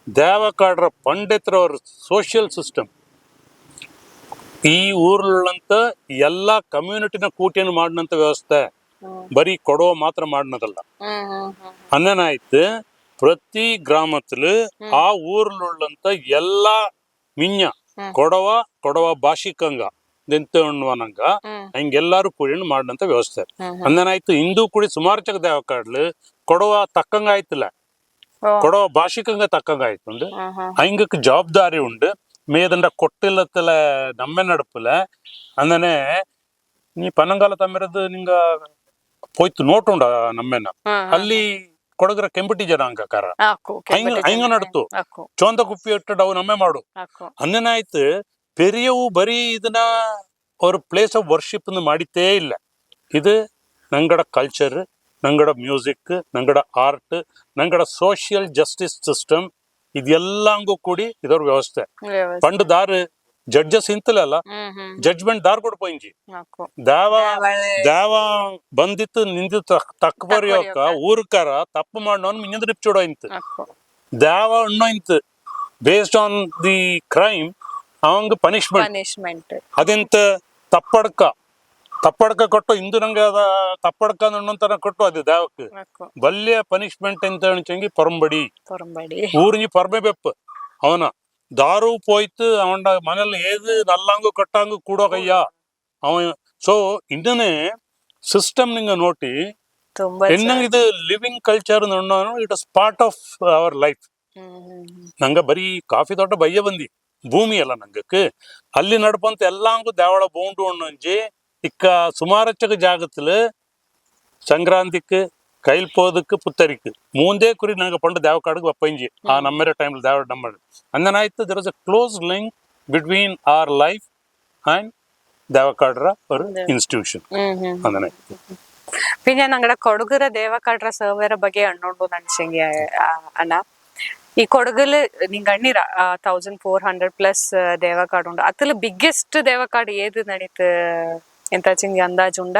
S2: ದೇವಕಾಡ್ರ ಪಂಡಿತರ ಅವ್ರ ಸೋಷಿಯಲ್ ಸಿಸ್ಟಮ್ ಈ ಊರ್ಲಂತ ಎಲ್ಲಾ ಕಮ್ಯುನಿಟಿನ ಕೂಟಿಯನ್ನು ಮಾಡಿನಂತ ವ್ಯವಸ್ಥೆ ಬರೀ ಕೊಡವ ಮಾತ್ರ ಮಾಡಿನದಲ್ಲ ಅನ್ನನಾಯ್ತು ಪ್ರತಿ ಗ್ರಾಮத்துல ಆ ಊರ್ಲುಳ್ಳಂತ ಎಲ್ಲಾ ಮಿಂಜ ಕೊಡವ ಭಾಷಿಕಂಗ ದೆಂತಣ್ಣುವನಂಗ ಹಂಗೆಲ್ಲಾರು ಕೂಡಿ ಮಾಡಿನಂತ ವ್ಯವಸ್ಥೆ ಅಂದನಾಯ್ತು ಹಿಂದೂ ಕೂಡಿ ಸುಮಾರು ಚಕ ದೇವಕಾಡ್ಲು ಕೊಡವ ತಕ್ಕಂಗ ಆಯ್ತಿಲ್ಲ ಕೊಡವ ಭಾಷಿಕಂಗ ತಕ್ಕಂಗ ಆಯ್ತು ಉಂಡು ಹಂಗಕ್ಕೆ ಜವಾಬ್ದಾರಿ ಉಂಡು ಮೇದಂಡ ಕೊಟ್ಟಿಲ್ಲತ್ತಲ ನಮ್ಮೆ ನಡಪಲ ಅಂದನೆ ನೀ ಪನ್ನಂಗಾಲ ತಮ್ಮಿರದು ನಿಂಗ ಪೋಯ್ತು ನೋಟುಂಡ ನಮ್ಮೆನ ಅಲ್ಲಿ ಕೊಡಗರ ಕೆಂಪಟಿ ಜನಾಂಗಕಾರ ಹಂಗ ನಡ್ತು ಚೋಂದ ಕುಪ್ಪಿ ಇಟ್ಟು ಅವು ನಮ್ಮೆ ಮಾಡು ಅಂದನಾಯ್ತು ಪೆರಿಯವು ಬರೀ ಇದನ್ನ ಅವ್ರ ಪ್ಲೇಸ್ ಆಫ್ ವರ್ಷಿಪ್ ಮಾಡಿತ್ತೇ ಇಲ್ಲ ಇದು ನಂಗಡ ಕಲ್ಚರ್ ನಂಗಡ ಮ್ಯೂಸಿಕ್ ನಂಗಡ ಆರ್ಟ್ ನಂಗಡ ಸೋಷಿಯಲ್ ಜಸ್ಟಿಸ್ ಸಿಸ್ಟಮ್ ಇದೆಲ್ಲಂಗೂ ಕೂಡಿ ಇದರ ವ್ಯವಸ್ಥೆ ಪಂಡ್ ದಾರು ಜಡ್ಜಸ್ ಇಂತಲಲ್ಲ ಜಡ್ಜ್ಮೆಂಟ್ ದಾರ್ ಕೊಡ್ಪೋಂಜಿ ದೇವ ಬಂದಿತ್ತು ನಿಂದಿತ್ತು ತಕ್ಕ ಬರೆಯೋಕ ಊರ್ಕಾರ ತಪ್ಪು ಮಾಡೋನ್ ಮಿಂಜಂದ್ ನಿಪ್ಚೋಡೋ ಇಂತ ದೇವ ಅನ್ನೋ ಇಂತ ಬೇಸ್ಡ್ ಆನ್ ದಿ ಕ್ರೈಮ್ ಅವಂಗ ಪನಿಷ್ಮೆಂಟ್ ಅದೆಂತ ತಪ್ಪಡ್ಕ ಕೊಟ್ಟು ಇಂದು ನಂಗೆ ಅದ ತಪ್ಪಡ್ಕ ಅನ್ನೋಂತರ ಕೊಟ್ಟು ಅದು ದೇವಕ್ಕೆ ಬಲ್ಯ ಪನಿಷ್ಮೆಂಟ್ ಅಂತ ಅಣಿಚಂಗಿ ಪರಂಬಡಿ ಊರಿನಿ ಪರ್ಮೆ ಬೆಪ್ಪ ಅವನ ದಾರು ಪೋಯ್ತು ಅವನ ಮನೇಲಿ ಏದು ನಲ್ಲಂಗು ಕಟ್ಟಂಗು ಕೂಡೋಗಯ್ಯ ಅವನ್ ಸೊ ಇನ್ನೇ ಸಿಸ್ಟಮ್ ನಿಂಗ ನೋಟಿ ಎನ್ನಂಗ ಇದು ಲಿವಿಂಗ್ ಕಲ್ಚರ್ ನೋಡೋನು it is part of our life ನಂಗ ಬರೀ ಕಾಫಿ ತೋಟ ಬಯ್ಯ ಬಂದಿ ಭೂಮಿ ಅಲ್ಲ ನಂಗಕ್ಕೆ ಅಲ್ಲಿ ನಡ್ಪಂತ ಎಲ್ಲಾಂಗು ದೇವಳ ಬೋಂಡು ಅಣ್ಣಂಜಿ ಇಕ್ಕ ಸುಮಾರಚ್ಚಕ ಜಾಗத்துல ಸಂಕ್ರಾಂತಿக்கு கையில் போதுக்கு புத்தரிக்கு மூந்தே குறி நாங்க பண்டு தேவக்காடுக்கு வப்பைஞ்சி நம்மற டைம்ல தேவ நம்ம ಅಂದನಾಯ್ತು there is a close link between our life and ದೇವಕಾಡ್ರ ஒரு institution ಅಂದನಾಯ್ತು
S1: പിന്നെ ഞങ്ങളുടെ കൊടകര ದೇವಕಾಡ್ರ ಸರ್ವರ ಬಗ್ಗೆ ಅಣ್ಣೋಡು ನನ್ಸಂಗಿ ಅಣ್ಣ ಈ ಕೊಡಗಲ್ ನಿಂಗ ಅಣ್ಣಿರ 1400+ ದೇವಕಾಡು ಉಂಡು ಅತಲ ಬಿಗ್ಗೆಸ್ಟ್ ದೇವಕಾಡು ಏದು ನಡೀತು ಎಂತ ಚಿಂಗಿ ಅಂದಾಜು ಉಂಡ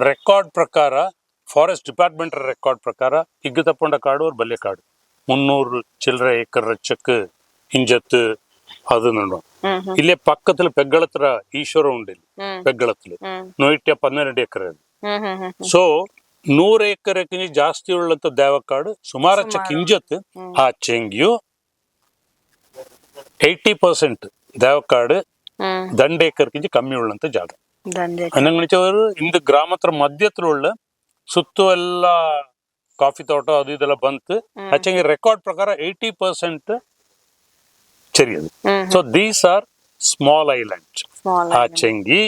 S2: ರೆಕಾರ್ಡ್ ಪ್ರಕಾರ ಫಾರೆಸ್ಟ್ ಡಿಪಾರ್ಟ್ಮೆಂಟ್ ರೆಕಾರ್ಡ್ ಪ್ರಕಾರ ಇಗ್ಗು ತಪ್ಪೊಂಡ ಕಾಡು ಅವ್ರ ಬಲ್ಲೆ ಕಾಡು 300 ಚಿಲ್ಲರೆ ಏಕರ್ ರಚ್ಚಕ್ಕೆ ಹಿಂಜತ್ತು ಅದು ನೋಡು ಇಲ್ಲೇ ಪಕ್ಕದಲ್ಲಿ ಪೆಗ್ಗಳತ್ರ ಈಶ್ವರ ಉಂಡು ಇಲ್ಲಿ ಪೆಗ್ಗಳத்துல 112 ಎಕರೆ ಸೊ 100 ಎಕರೆಕ್ಕಿಂತ ಜಾಸ್ತಿ ಉಳ್ಳಂತ ದೇವಕಾಡು ಸುಮಾರಚ್ಚ ಕಿಂಜತ್ ಆ ಚೆಂಗಿಯು 80% ದೇವಕಾಡು ದಂಡೇಕರ್ಕಿಂತ ಕಮ್ಮಿ ಉಳ್ಳಂತ ಜಾಗ ಅನ್ನಂಗಣಿಚವರು ಇಂದು ಗ್ರಾಮತ್ರ ಮಧ್ಯತ್ರ ಉಳ್ಳ ಸುತ್ತು ಎಲ್ಲ ಕಾಫಿ ತೋಟ ಅದು ಇದೆಲ್ಲ ಬಂತು ಆಚೆಂಗೆ ರೆಕಾರ್ಡ್ ಪ್ರಕಾರ 80% ಚೆರಿಯದು so these are small islands ಆಚೆಂಗಿ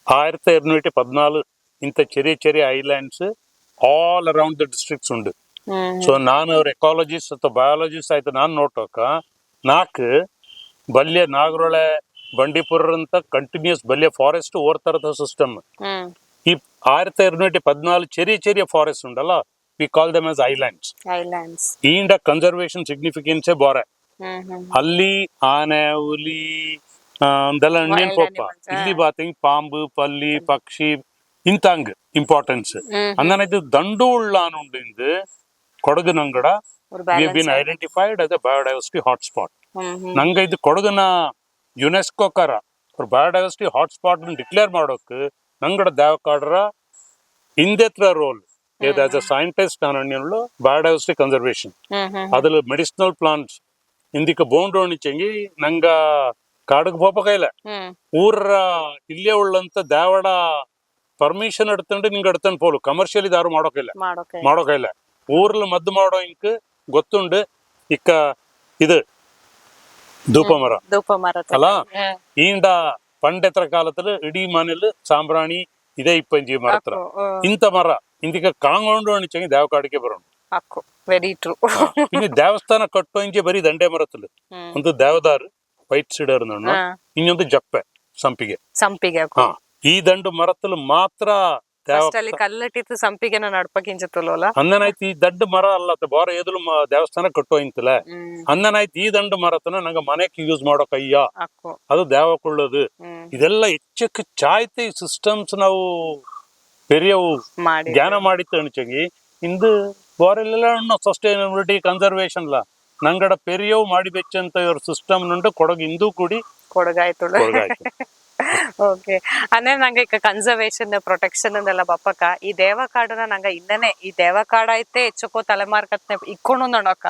S2: 1214 ಇಂಥ ಚೆರಿಯ islands all around the districts ಉಂಡು ಸೊ ನಾನು ಅವ್ರ ಎಕಾಲಜಿಸ್ಟ್ ಅಥವಾ ಬಯಾಲಜಿಸ್ಟ್ ಆಯ್ತು ನಾನು ನೋಟೋಕ 4 ಬಲ್ಯ ನಾಗರೊಳೆ ಬಂಡೀಪುರ ಅಂತ ಕಂಟಿನ್ಯೂಸ್ ಬಲ್ಯ ಫಾರೆಸ್ಟ್ ಓರ್ತರದ ಸಿಸ್ಟಮ್ ಈ 1214 ಚೆರಿಯ ಫಾರೆಸ್ಟ್ ಉಂಡಲ್ಲ we call them as islands ಈಂಡ ಕನ್ಸರ್ವೇಷನ್ ಸಿಗ್ನಿಫಿಕೆನ್ಸೇ ಬಾರೆ ಅಲ್ಲಿ ಆನೆ ಹುಲಿ ಅಂದೆಲ್ಲ ಹಣ್ಣಿನ ಪಪ್ಪ ಇಲ್ಲಿ ಬಾತಿಂಗ್ ಪಾಂಬು ಪಲ್ಲಿ ಪಕ್ಷಿ ಇಂತಂಗ್ ಇಂಪಾರ್ಟೆನ್ಸ್ ಅಂದನೈದು ದಂಡು ಉಳ್ಳ ಉಂಡು ಕೊಡಗು ನಂಗಡ we have been identified as a biodiversity hotspot ನಂಗ ಇದು ಕೊಡಗನ ಯುನೆಸ್ಕೋಕಾರ ಅವ್ರ ಬಯೋಡೈವರ್ಸಿಟಿ ಹಾಟ್ಸ್ಪಾಟ್ ಡಿಕ್ಲೇರ್ ಮಾಡೋಕೆ ನಂಗಡ ದೇವಕಾಡ್ರ ಇಂದೆತ್ರ ರೋಲ್ ಏത് ആസ് എ സയന്റിസ്റ്റ് ആണ് ബയോഡൈവേഴ്സിറ്റി കൺസർവേഷൻ അതിൽ മെഡിസിനൽ പ്ലാന്റ്സ് ഇന്ത്യക്ക് ബോണ്ടോണിച്ചെങ്കിൽ ನಂಗ ಕಾಡಿಗೆ ಹೋಗಬೇಕೈಲ್ಲ ಊರ ಇಲ್ಲೇ ಉಳ್ಳಂತ ದೇವಡ ಪರ್ಮಿಷನ್ ಎಡ್ತಂಡು ನಿಂಗೆ ಎಡ್ತಂಡು ಪೋಲು ಕಮರ್ಷಿಯಲ್ ಇದಾರು ಮಾಡೋಕೈಲ್ಲ ಊರ್ಲ ಮದ್ದು ಮಾಡೋ ಇಂಕ್ ಗೊತ್ತುಂಡು ಇಕ್ಕ ಇದು ಧೂಪ ಮರ ಅಲ್ಲ ಈಂಡ ಪಂಡೆತ್ರ ಕಾಲದಲ್ಲಿ ಇಡೀ ಮನೇಲಿ ಸಾಂಬ್ರಾಣಿ ಇದೇ ಇಪ್ಪಂಜಿ ಮರ ಹತ್ರ ಇಂಥ ಮರ ಇಂದಿಕ ಕಾಂಗೊಂಡು ಅಣಿಚಂಗಿ ದೇವಕಾಡಿಗೆ ಬರೋಣ
S1: ವೆರಿ ಟ್ರೂ
S2: പിന്നെ ದೇವಸ್ಥಾನ ಕಟ್ಟೋ ಇಂಚೆ ಬರೀ ದಂಡೆ ಮರತ್ತಲು ಒಂದು ದೇವದಾರು ವೈಟ್ ಸೀಡರ್ ಇನ್ನೊಂದು ಜಪ್ಪೆ ಸಂಪಿಗೆ ಈ ದಂಡು ಮರತ್ತಲು ಮಾತ್ರ
S1: ಕಲ್ಲಟ್ಟಿತ್ತು ಸಂಪಿಗೆನ ನಡ್ಪಕ್ಕಿಂಚತ್ತಲ್ಲ
S2: ಅಂದನಾಯ್ತು ಈ ದಡ್ಡ ಮರ ಅಲ್ಲ ಬಾರ ಎದುಲು ದೇವಸ್ಥಾನ ಕಟ್ಟೋ ಇಂತಲ ಅಂದನಾಯ್ತು ಈ ದಂಡು ಮರತನ ನಂಗ ಮನೆಗೆ ಯೂಸ್ ಮಾಡೋ ಕಯ್ಯ ಅದು ದೇವಕೊಳ್ಳೋದು ಇದೆಲ್ಲ ಹೆಚ್ಚಕ್ಕೆ ಚಾಯ್ತಿ ಸಿಸ್ಟಮ್ಸ್ ನಾವು பெரியವು ಜ್ಞಾನ ಮಾಡಿತ್ತು ಅಣಿಚಂಗಿ ಇಂದು ಬಾರೆಲ್ಲ ಸಸ್ಟೈನಬಿಲಿಟಿ ಕನ್ಸರ್ವೇಷನ್ ಲ ನಂಗಡ ಪೆರಿಯವು ಮಾಡಿ ಬೆಚ್ಚಂತ ಇವ್ರ ಸಿಸ್ಟಮ್ నుండి ಕೊಡಗು ಇಂದು ಕೂಡಿ
S1: ಕೊಡಗಾಯ್ತು ಓಕೆ ಅಂದ್ರೆ ನಂಗೆ ಈಗ ಕನ್ಸರ್ವೇಷನ್ ಪ್ರೊಟೆಕ್ಷನ್ ಅಂದೆಲ್ಲ ಬಪ್ಪಕ ಈ ದೇವಕಾಡನ ನಂಗೆ ಇನ್ನನೇ ಈ ದೇವಕಾಡ ಐತೆ ಹೆಚ್ಚಕೋ ತಲೆಮಾರ್ಕತ್ನೆ ಇಕ್ಕೊಂಡು ನೋಡಕ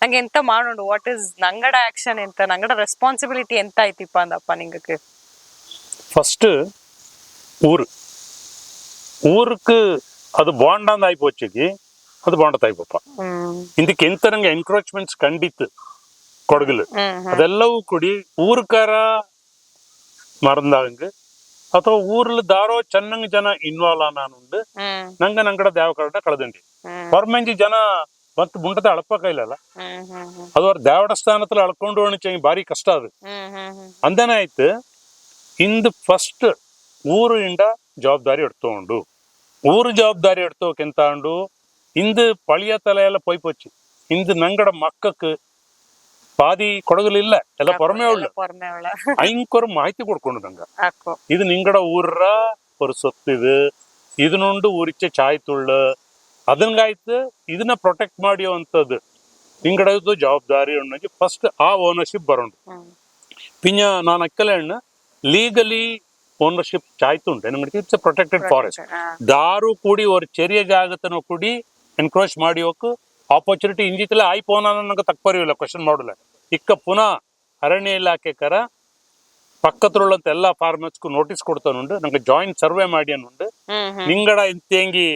S1: ನಂಗೆ ಎಂತ ಮಾಡೋಣ ವಾಟ್ ಇಸ್ ನಂಗಡ ಆಕ್ಷನ್ ಎಂತ ನಂಗಡ ರೆಸ್ಪಾನ್ಸಿಬಿಲಿಟಿ ಎಂತ ಐತಿಪ್ಪ ಅಂದಪ್ಪ ನಿಂಗಕ್ಕೆ
S2: ಫಸ್ಟ್ ಊருக்கு ಅದು ಬಾಂಡ್ ಆಯ್ಪೋಚಿಗೆ ಅದು ಬಾಂಡ್ ಆಯ್ಪಪ್ಪ ಇಂದಕ್ಕೆ ಎಂತ ನಂಗೆ ಎನ್ಕ್ರೋಚ್ಮೆಂಟ್ಸ್ ಕಂಡಿತ್ತು ಕೊಡಗಲು ಅದೆಲ್ಲವೂ ಕೂಡಿ ಊರ್ಕಾರ ಮರಂದಂಗ ಅಥವಾ ಊರ್ಲ ದಾರೋ ಚೆನ್ನಂಗ್ ಜನ ಇನ್ವಾಲ್ವ್ ಆನಾನುಂಡು ನಂಗಡ ದೇವಕಾಡ ಕಳೆದಂಡಿ ಹೊರಮಂಜಿ ಜನ ಮತ್ ಮುಂಡದ ಅಳಪ ಕೈಲಲ್ಲ ಅದು ಅವ್ರ ದೇವಡ ಸ್ಥಾನத்துல ಅಳ್ಕೊಂಡು ಅಣಿಚಂಗಿ ಬಾರಿ ಕಷ್ಟ ಅದು ಅಂದನ ಆಯ್ತು ಇಂದು ಫಸ್ಟ್ ಊರು ಇಂಡ ಜವಾಬ್ದಾರಿ ಎಡ್ತೊಂಡು ಊರು ಜವಾಬ್ದಾರಿ ಎಡ್ತೋಕೆಂತ ಅಂಡು ಇಂದು ಪಳಿಯ ತಲೆ ಎಲ್ಲ ಪೊಯ್ಪೊಚ್ಚಿ ಇಂದು ನಂಗಡ ಮಕ್ಕಕ್ಕೆ ಪಾದಿ ಕೊಡಗಲಿಲ್ಲ ಎಲ್ಲ ಪೊರಮೆ ಉಳ್ಳ ಐಂಕೊರ ಮಾಹಿತಿ ಕೊಡ್ಕೊಂಡು ನಂಗ ಇದು ನಿಂಗಡ ಊರ ஒரு சொத்து ಇದನ್ನುಂಡು ಊರಿಚ್ಚೆ ಚಾಯ್ ತುಳ್ಳು ಅದನ್ಗಾಯ್ತು ಇದನ್ನ ಪ್ರೊಟೆಕ್ಟ್ ಮಾಡಿಯುವಂಥದ್ದು ನಿಂಗಡದು ಜವಾಬ್ದಾರಿ ಉಣ್ಣಿ ಫಸ್ಟ್ ಆ ಓನರ್ಶಿಪ್ ಬರೋಣ ಪಿಂಜ ನಾನು ಅಕ್ಕಲೆಣ್ಣ ಲೀಗಲಿ ಓನರ್ಶಿಪ್ ಚಾಯ್ತುಂಟು ನಮಗೆ ಇಟ್ಸ್ ಎ ಪ್ರೊಟೆಕ್ಟೆಡ್ ಫಾರೆಸ್ಟ್ ದಾರು ಕೂಡಿ ஒரு ചെറിയ ಜಾಗತನ ಕೂಡಿ ಎನ್ಕ್ರೋಚ್ ಮಾಡಿ ಹೋಗು ಆಪರ್ಚುನಿಟಿ ಇಂಜಿತಲೆ ಆಯ್ಪೋನ ನಂಗೆ ತಕ್ಕರಿಲ್ಲ ಕ್ವಶನ್ ಮಾಡಲ್ಲ ಇಕ್ಕ ಪುನಃ ಅರಣ್ಯ ಇಲಾಖೆಕರ ಪಕ್ಕದರುಳ್ಳಂತ ಎಲ್ಲಾ ಫಾರ್ಮರ್ಸ್ಗೂ ನೋಟಿಸ್ ಕೊಡ್ತಾನುಂಡು ನಂಗೆ ಜಾಯಿಂಟ್ ಸರ್ವೆ ಮಾಡಿ ಅನ್ನುಂಡು ನಿಂಗಡ ಇಂತೆಂಗಿ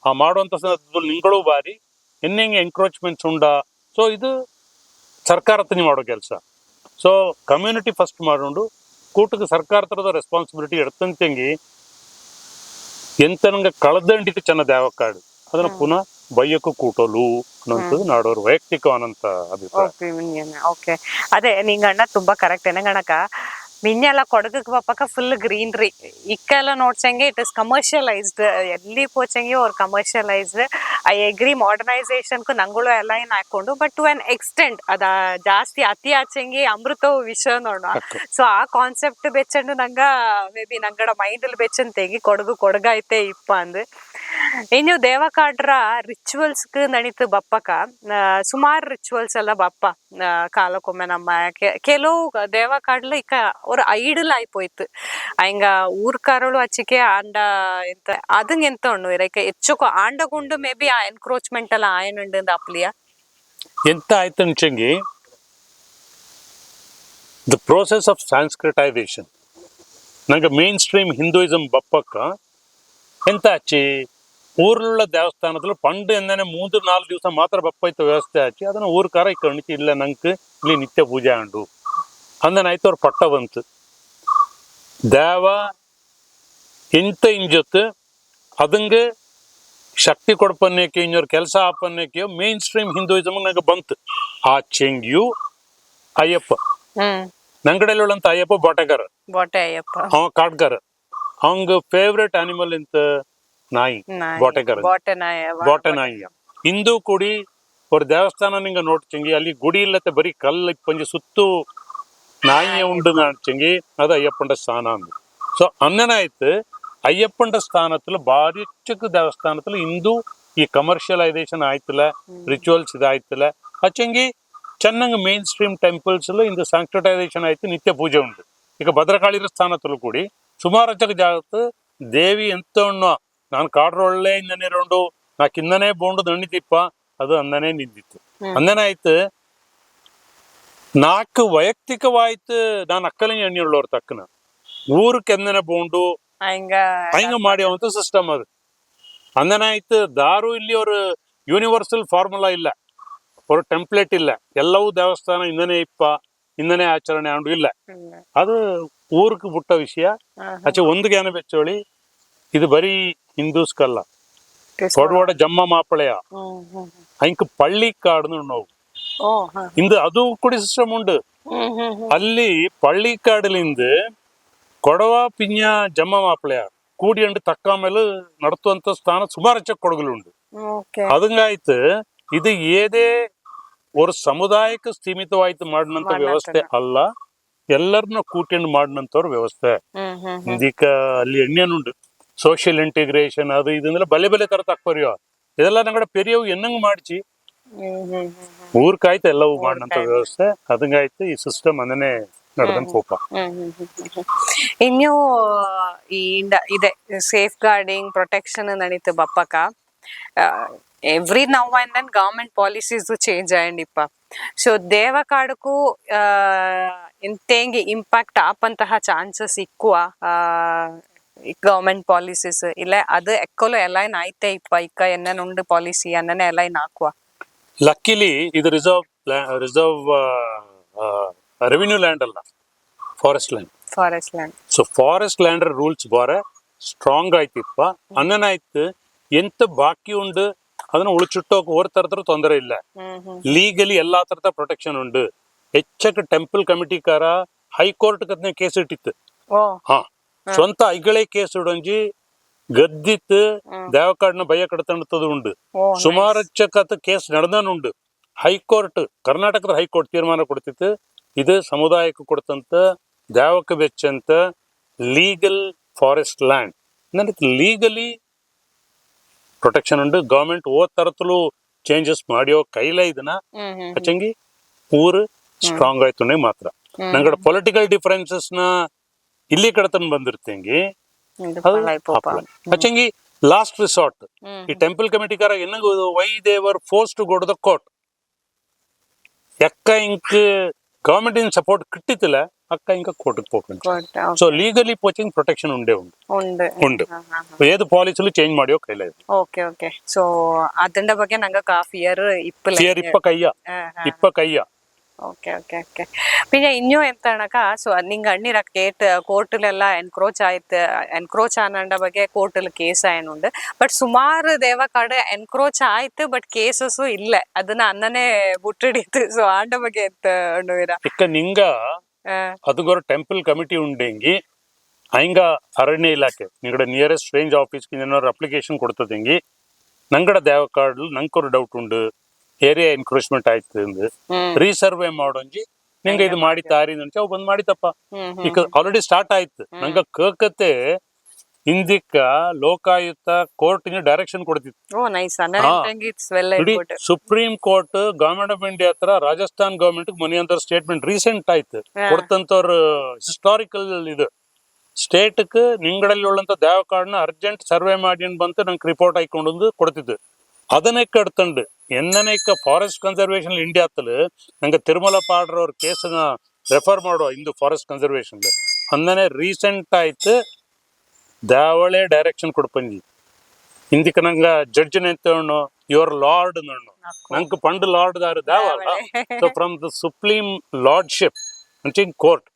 S2: ಆ ಮಾಡುವಂತ ಸಂದರ್ಭದಲ್ಲಿ ನಿಂಗಳು ಬಾರಿ ಇನ್ನೆಂಗೆ ಎನ್ಕ್ರೋಚ್ಮೆಂಟ್ಸ್ ಉಂಡ ಸೊ ಇದು ಸರ್ಕಾರ ತನಿ ಮಾಡೋ ಕೆಲಸ ಸೊ ಕಮ್ಯುನಿಟಿ ಫಸ್ಟ್ ಮಾಡೋಂಡು ಕೂಟಕ್ಕೆ ಸರ್ಕಾರ ತರದ ರೆಸ್ಪಾನ್ಸಿಬಿಲಿಟಿ ಎಡ್ತಂತೆಂಗಿ ಎಂತ ನಂಗೆ ಕಳೆದಂಡಿಟ್ಟು ಚೆನ್ನ ದೇವಕಾಡು ಅದನ್ನ ಪುನಃ ಬಯ್ಯಕ್ಕೂ ಕೂಟಲು ಅನ್ನೋಂಥದ್ದು ನಾಡೋರು ವೈಯಕ್ತಿಕವಾದಂತ ಅಭಿಪ್ರಾಯ.
S1: ಓಕೆ ಅದೇ ನಿಂಗ ಅಣ್ಣ ತುಂಬಾ ಕರೆಕ್ಟ್ ಏನಂಗಣಕ ಮಿನ್ನೆಲ್ಲ ಕೊಡಗಕ್ಕೆ ಬಪ್ಪಕ ಫುಲ್ ಗ್ರೀನ್ರಿ ಇಕ್ಕೆಲ್ಲ ನೋಡ್ಸಂಗೆ ಇಟ್ ಇಸ್ ಕಮರ್ಷಿಯಲೈಸ್ಡ್ ಎಲ್ಲಿ ಪೋಚಂಗೆ ಅವ್ರು ಕಮರ್ಷಿಯಲೈಸ್ಡ್ ಐ ಅಗ್ರಿ ಮಾಡರ್ನೈಸೇಷನ್ಕು ನಂಗಳು ಎಲ್ಲ ಏನ್ ಹಾಕೊಂಡು ಬಟ್ ಟು ಅನ್ ಎಕ್ಸ್ಟೆಂಟ್ ಅದ ಜಾಸ್ತಿ ಅತಿ ಆಚಂಗಿ ಅಮೃತವು ವಿಷ ನೋಡ ಸೊ ಆ ಕಾನ್ಸೆಪ್ಟ್ ಬೆಚ್ಚಂಡು ನಂಗ ಮೇ ಬಿ ನಂಗಡ ಮೈಂಡ್ ಬೆಚ್ಚನ್ ತೆಗಿ ಕೊಡಗೈತೆ ಇಪ್ಪ ಅಂದ್ ಇನ್ನು ದೇವಕಾಡ್ರ ರಿಚುವಲ್ಸ್ ನಡೀತು ಬಪ್ಪಕ ಸುಮಾರು ರಿಚುವಲ್ಸ್ ಎಲ್ಲ ಬಪ್ಪ ಕಾಲಕ್ಕೊಮ್ಮೆ ನಮ್ಮ ಕೆಲವು ದೇವಕಾಡ್ಲ ಇಕ್ಕ ஒரு ஐடல் ஆயிப்போயித்து அங்க ஊர்க்காரಳು அச்சிಕೆ ಆಂಡ ಎಂತ ಅದಂಗ ಎಂತ ಉಂಡು ಲೈಕ್ ಹೆಚ್ಚುಕೋ ಆಂಡಗುಂಡು ಮೇ ಬಿ ಆ ಎನ್ಕ್ರೋಚ್ಮೆಂಟ್ ಎಲ್ಲ ಆಯನುಂಡು ಅಪ್ಲಿಯ
S2: ಎಂತ ಆಯ್ತು ಅಂಚಂಗಿ ದ ಪ್ರೋಸೆಸ್ ಆಫ್ ಸಾಂಸ್ಕ್ರಿಟೈಸೇಷನ್ ನಂಗೆ ಮೇನ್ ಸ್ಟ್ರೀಮ್ ಹಿಂದೂಯಿಸಂ ಬಪ್ಪಕ್ಕ ಎಂತ ಹಚ್ಚಿ ಊರ್ലുള്ള ದೇವಸ್ಥಾನದಲ್ಲಿ ಪಂಡು ಎಂದನೆ 3-4 ದಿವಸ ಮಾತ್ರ ಬಪ್ಪಾಯ್ತು ವ್ಯವಸ್ಥೆ ಹಚ್ಚಿ ಅದನ್ನ ಊರ್ಕಾರ ಕಣಿಚಿ ಇಲ್ಲ ನಂಗೆ ಇಲ್ಲಿ ನಿತ್ಯ ಪೂಜೆ ಆಂಡು ಅಂದನಾಯ್ತು ಅವ್ರ ಪಟ್ಟ ಬಂತು ದೇವ ಎಂತ ಇಂಜತ್ತು ಅದಂಗ ಶಕ್ತಿ ಕೊಡ್ಪನ್ನಕ್ಕೆ ಇನ್ನೊರ್ ಕೆಲಸ ಆಪನ್ನಕ್ಕೆ ಮೇನ್ ಸ್ಟ್ರೀಮ್ ಹಿಂದೂಯಿಸಮ್ ನಂಗೆ ಬಂತು ಆ ಚೆಂಗಿಯು ಅಯ್ಯಪ್ಪ ನಂಗಡೆಲ್ಲ ಉಳ್ಳಂತ ಅಯ್ಯಪ್ಪ ಬಾಟೆಗಾರ ಅವ ಕಾಡ್ಗಾರ ಅವಂಗ ಫೇವ್ರೆಟ್ ಆನಿಮಲ್ ಎಂತ ನಾಯಿ ಬಾಟೆಗಾರ ಬಾಟೆ ನಾಯಿ ಇಂದು ಕೂಡಿ ಅವ್ರ ದೇವಸ್ಥಾನ ನಿಂಗ ನೋಡ್ಚಂಗಿ ಅಲ್ಲಿ ಗುಡಿ ಇಲ್ಲತ್ತೆ ಬರೀ ಕಲ್ಲು ಪಂಜಿ ಸುತ್ತು ನಾಯಿಯ ಉಂಡು ನಾಡ್ಚಂಗಿ ಅದು ಅಯ್ಯಪ್ಪಂಡ ಸ್ಥಾನ ಅಂದು ಸೊ ಅನ್ನನಾಯ್ತು ಅಯ್ಯಪ್ಪಂಡ ಸ್ಥಾನத்துல ಬಾರಿ ಚಿಕ್ಕ ದೇವಸ್ಥಾನத்துல ಇಂದು ಈ ಕಮರ್ಷಿಯಲೈಸೇಷನ್ ಆಯ್ತಲ್ಲ ರಿಚುವಲ್ಸ್ ಇದಾಯ್ತಲ್ಲ ಹಚ್ಚಂಗಿ ಚೆನ್ನಾಗಿ ಮೇನ್ ಸ್ಟ್ರೀಮ್ ಟೆಂಪಲ್ಸ್ ಇಂದು ಸಾಂಕ್ರಿಟೈಸೇಷನ್ ಆಯ್ತು, ನಿತ್ಯ ಪೂಜೆ ಉಂಟು. ಈಗ ಭದ್ರಕಾಳಿರ ಸ್ಥಾನದಲ್ಲೂ ಕೂಡಿ ಸುಮಾರು ಜಾಗത്ത് ದೇವಿ ಎಂತ ಉಣ್ಣು ನಾನು ಕಾಡ್ರೊಳ್ಳೆ ಇಂದನೇ ರೋಂಡು ನಾಕ್ ಇಂದನೇ ಬೋಂಡು ದಂಡಿತಿಪ್ಪ ಅದು ಅಂದನೇ ನಿಂತಿತ್ತು. ಅಂದನೇ ಆಯ್ತು ನಾಲ್ಕು ವೈಯಕ್ತಿಕವಾಯ್ತು ನಾನು ಅಕ್ಕಲಿಗೆ ಎಣ್ಣೆ ಉಳ್ಳೋರು ತಕ್ಕನ ಊருக்கு ಎಂದನೇ ಬೋಂಡು ಹಂಗ ಮಾಡಿಯುವಂತ ಸಿಸ್ಟಮ್ ಅದು. ಅಂದನೇ ಆಯ್ತು ದಾರು ಇಲ್ಲಿ ஒரு ಯೂನಿವರ್ಸಲ್ ಫಾರ್ಮುಲಾ ಇಲ್ಲ, ஒரு ಟೆಂಪ್ಲೇಟ್ ಇಲ್ಲ, ಎಲ್ಲವೂ ದೇವಸ್ಥಾನ ಇಂದನೇ ಇಪ್ಪ ಇಂದನೇ ಆಚರಣೆ ಆಂಡು ಇಲ್ಲ. ಅದು ಊருக்கு ಬಿಟ್ಟ ವಿಷಯ. ಆಚೆ ಒಂದು ಜ್ಞಾನ ಬೆಚ್ಚೋಳಿ ಇದು ಬರೀ ಹಿಂದೂಸ್ಕಲ್ಲ, ಕೊಡವಾಡ ಜಮ್ಮ ಮಾಪಳೆಯ ಅಂಕ್ ಪಳ್ಳಿ ಕಾಡ್ನು ನೋವು ಇಂದು ಅದು ಕೂಡ ಸಿಸ್ಟಮ್ ಉಂಡು. ಅಲ್ಲಿ ಪಳ್ಳಿ ಕಾಡಲಿಂದ ಕೊಡವ ಪಿಂಜ ಜಮ್ಮ ಮಾಪಳೆಯ ಕೂಡಿಯಂಡು ತಕ್ಕ ಮೇಲೆ ನಡತುವಂತ ಸ್ಥಾನ ಸುಮಾರು ಕೊಡಗಲುಂಡು. ಅದಂಗಾಯ್ತು ಇದು ಏದೇ ஒரு ಸಮುದಾಯಕ್ಕೆ ಸೀಮಿತವಾಯ್ತು ಮಾಡಿನಂತ ವ್ಯವಸ್ಥೆ ಅಲ್ಲ, ಎಲ್ಲರನ್ನ ಕೂಟ್ಕೊಂಡು ಮಾಡಿನಂತವ್ರ ವ್ಯವಸ್ಥೆ. ಇದಕ್ಕ ಅಲ್ಲಿ ಎಣ್ಣೆನುಂಡು ಸೋಷಿಯಲ್ ಇಂಟಿಗ್ರೇಷನ್ ಅದು ಇದನ್ನೆಲ್ಲ ಬಲೆ ಬಲೆ ತರ ತಕ್ಕೊರಿಯೋ ಇದೆಲ್ಲ ನಂಗಡ ಪೆರಿಯವು ಎನ್ನಂಗ್ ಮಾಡಿಸಿ ಊರ್ಕಾಯ್ತು ಎಲ್ಲವೂ ಮಾಡಿನಂತ ವ್ಯವಸ್ಥೆ. ಅದಂಗಾಯ್ತು ಈ ಸಿಸ್ಟಮ್ ಅಂದನೆ ನಡೆದಂತ ಹೋಪ.
S1: ಇನ್ನು ಈ ಇದೆ ಸೇಫ್ ಗಾರ್ಡಿಂಗ್ ಪ್ರೊಟೆಕ್ಷನ್ ನಡೀತು ಬಪ್ಪಕ. Every now and then government policies change ಅಯ್ಯಂಡಿಪ್ಪ. ಸೊ ದೇವಕಾಡಕ್ಕೂ ಇಂತೇಂಗಿ ಇಂಪ್ಯಾಕ್ಟ್ ಆಪಂತಹ ಚಾನ್ಸಸ್ ಇಕ್ಕುವ ಗವರ್ಮೆಂಟ್ ಪಾಲಿಸೀಸ್ ಇಲ್ಲ ಅದು ಎಕ್ಕಲು ಎಲ್ಲ ಆಯ್ತೆ ಇಪ್ಪ ಇಕ್ಕ ಎನ್ನುಂಡು ಪಾಲಿಸಿ ಅನ್ನನೆ ಎಲ್ಲ ಹಾಕುವ.
S2: ಲಕ್ಕಿಲಿ ಇದು ರಿಸರ್ವ್ ರೆವಿನ್ಯೂ ಲ್ಯಾಂಡ್ ಅಲ್ಲ, forest land. So forest land rules ಬಾರೆ ಸ್ಟ್ರಾಂಗ್ ಆಯ್ತಿಪ್ಪ ಅನ್ನನಾಯ್ತು ಎಂತ ಬಾಕಿ ಉಂಡು ಅದನ್ನ ಉಳಿಚಿಟ್ಟೋಕ್ ಓರ್ ತರದ್ರ ತೊಂದರೆ ಇಲ್ಲ. ಲೀಗಲಿ ಎಲ್ಲಾ ತರದ ಪ್ರೊಟೆಕ್ಷನ್ ಉಂಡು. ಹೆಚ್ಚಕ್ಕೆ ಟೆಂಪಲ್ ಕಮಿಟಿಕಾರ ಹೈಕೋರ್ಟ್ ಕತ್ನೆ ಕೇಸ್ ಇಟ್ಟಿತ್ತು. ಹಾ ಸ್ವಂತ ಐಗಳೇ ಕೇಸ್ ಇಡೊಂಜಿ ಗದ್ದಿತ್ತು ದೇವಕಾಡ್ನ ಭಯ ಕಡತಂಡತದು ಉಂಡು. ಸುಮಾರು ಕತ್ ಕೇಸ್ ನಡೆದನುಂಡು. ಹೈಕೋರ್ಟ್ ಕರ್ನಾಟಕದ ಹೈಕೋರ್ಟ್ ತೀರ್ಮಾನ ಕೊಡ್ತಿತ್ತು ಇದು ಸಮುದಾಯಕ್ಕೆ ಕೊಡ್ತಂತ ದೇವಕ್ಕೆ ಬೆಚ್ಚಂತ ಲೀಗಲ್ ಫಾರೆಸ್ಟ್ ಲ್ಯಾಂಡ್ ನನಗೆ ಲೀಗಲಿ ಪ್ರೊಟೆಕ್ಷನ್ ಉಂಡು. ಗವರ್ಮೆಂಟ್ ಓ ತರತಲು ಚೇಂಜಸ್ ಮಾಡಿಯೋ ಕೈಲ ಇದನ್ನ ಹಚ್ಚಂಗಿ ಊರು ಸ್ಟ್ರಾಂಗ್ ಆಯ್ತು ಮಾತ್ರ. ನಂಗಡ ಪೊಲಿಟಿಕಲ್ ಡಿಫರೆನ್ಸಸ್ ನ ಇಲ್ಲಿ ಕಡತನ್ ಬಂದಿರ್ತೇಂಗಿ ಹಚ್ಚಂಗಿ ಲಾಸ್ಟ್ ರಿಸಾರ್ಟ್ ಈ ಟೆಂಪಲ್ ಕಮಿಟಿಕಾರ ಎನ್ನಂಗ ವೈ ದೇವರ್ force to go to the court ಎಕ್ಕ ಇಂಕ್ ಗವರ್ಮೆಂಟ್ ಇನ್ ಸಪೋರ್ಟ್ ಕಿಟ್ಟಿತ್ತಿಲ್ಲ ಅಕ್ಕ ಇಂಕ ಕೋರ್ಟ್ ಹೋಗ್ಬೇಕು. ಸೊ ಲೀಗಲಿ ಪೋಚಿಂಗ್ ಪ್ರೊಟೆಕ್ಷನ್ ಉಂಡು ಏದು ಪಾಲಿಸಿಲು ಚೇಂಜ್ ಮಾಡಿಯೋ ಕೈಲ.
S1: ಓಕೆ ಸೊ ಅದಂಡ ಬಗ್ಗೆ ನಂಗೆ ಫಿಯರ್
S2: ಇಪ್ಪ ಕಯ್ಯ.
S1: ಓಕೆ പിന്നെ ಇನ್ನೂ ಎಂತ ಅಣ್ಣಕ ಸೊ ನಿಂಗೆ ಅಣ್ಣಿರ ಕೋರ್ಟ್ಲೆಲ್ಲ ಎನ್ಕ್ರೋಚ್ ಆನಂಡ ಬಗ್ಗೆ ಕೋರ್ಟಲ್ ಕೇಸ್ ಆಯನುಂಡು. ಬಟ್ ಸುಮಾರು ದೇವಕಾಡು ಎನ್ಕ್ರೋಚ್ ಆಯ್ತು ಬಟ್ ಕೇಸಸ್ ಇಲ್ಲ ಅದನ್ನ ಅನ್ನನೇ ಬುಟ್ಟಿಡಿತು. ಸೊ ಆಂಡ ಬಗ್ಗೆ ಎಂತ ಅಣ್ಣುವಿರ
S2: ಇಕ್ಕ ನಿಂಗ ಅದಕ್ಕೊರ ಟೆಂಪಲ್ ಕಮಿಟಿ ಉಂಡೆಂಗಿ ಹಂಗ ಅರಣ್ಯ ಇಲಾಖೆ ನಿಂಗಡ ನಿಯರೆಸ್ಟ್ ರೇಂಜ್ ಆಫೀಸ್ಗೆ ಏನಾದ್ರು ಅಪ್ಲಿಕೇಶನ್ ಕೊಡ್ತದಂಗಿ ನಂಗಡ ದೇವಕಾಡು ನಂಗೊಂರು ಡೌಟ್ ಉಂಡು ಏರಿಯಾ ಎನ್ಕ್ರೋಚ್ಮೆಂಟ್ ಆಯ್ತು ರೀಸರ್ವೆ ಮಾಡೋಂಜಿ ನಿಂಗೆ ಇದು ಮಾಡಿ ತಾರಿ ಅಂತ ಅವು ಬಂದ್ ಮಾಡಿತಪ್ಪ. ಈಗ ಆಲ್ರೆಡಿ ಸ್ಟಾರ್ಟ್ ಆಯ್ತು. ನಂಗ ಕೇಕತ್ತೆ ಹಿಂದಿಕ್ಕ ಲೋಕಾಯುಕ್ತ ಕೋರ್ಟ್ ಡೈರೆಕ್ಷನ್ ಕೊಡ್ತಿತ್ತು. Supreme court government of India ಹತ್ರ ರಾಜಸ್ಥಾನ್ ಗವರ್ಮೆಂಟ್ ಮನಿ ಅಂತ ಸ್ಟೇಟ್ಮೆಂಟ್ ರೀಸೆಂಟ್ ಆಯ್ತು ಕೊಡ್ತಂತವ್ರ ಹಿಸ್ಟಾರಿಕಲ್ ಇದು ಸ್ಟೇಟ್ ನಿಂಗಡಲ್ಲಿ ಉಳ್ಳಂತ ದೇವಕಾಡ್ನ ಅರ್ಜೆಂಟ್ ಸರ್ವೆ ಮಾಡಿ ಬಂತು ನಂಗೆ ರಿಪೋರ್ಟ್ ಹಾಕೊಂಡು ಕೊಡ್ತಿದ್ದು. ಅದನ್ನೇ ಕಡ್ತಂಡು ಎನ್ನನೇಕ ಫಾರೆಸ್ಟ್ ಕನ್ಸರ್ವೇಷನ್ ಇಂಡಿಯಾ ಹತ್ತಲು ನಂಗೆ ತಿರುಮಲ ಪಾಡ್ರ ಅವ್ರ ಕೇಸನ್ನ ರೆಫರ್ ಮಾಡುವ ಇಂದು ಫಾರೆಸ್ಟ್ ಕನ್ಸರ್ವೇಷನ್ ಅಂದನೆ ರೀಸೆಂಟ್ ಆಯ್ತು ದಾವಳೆ ಡೈರೆಕ್ಷನ್ ಕೊಡ್ಪಂಜಿ ಹಿಂದಿಕ ನಂಗ ಜಡ್ಜ್ನ ಎಂತ ಯುವರ್ ಲಾರ್ಡ್ ನಂಗೆ ಪಂಡ್ ಲಾರ್ಡ್ ದಾರು ದಾವಲ್ಲ. So from the supreme lordship ಅಂಚಿಂಗ್ court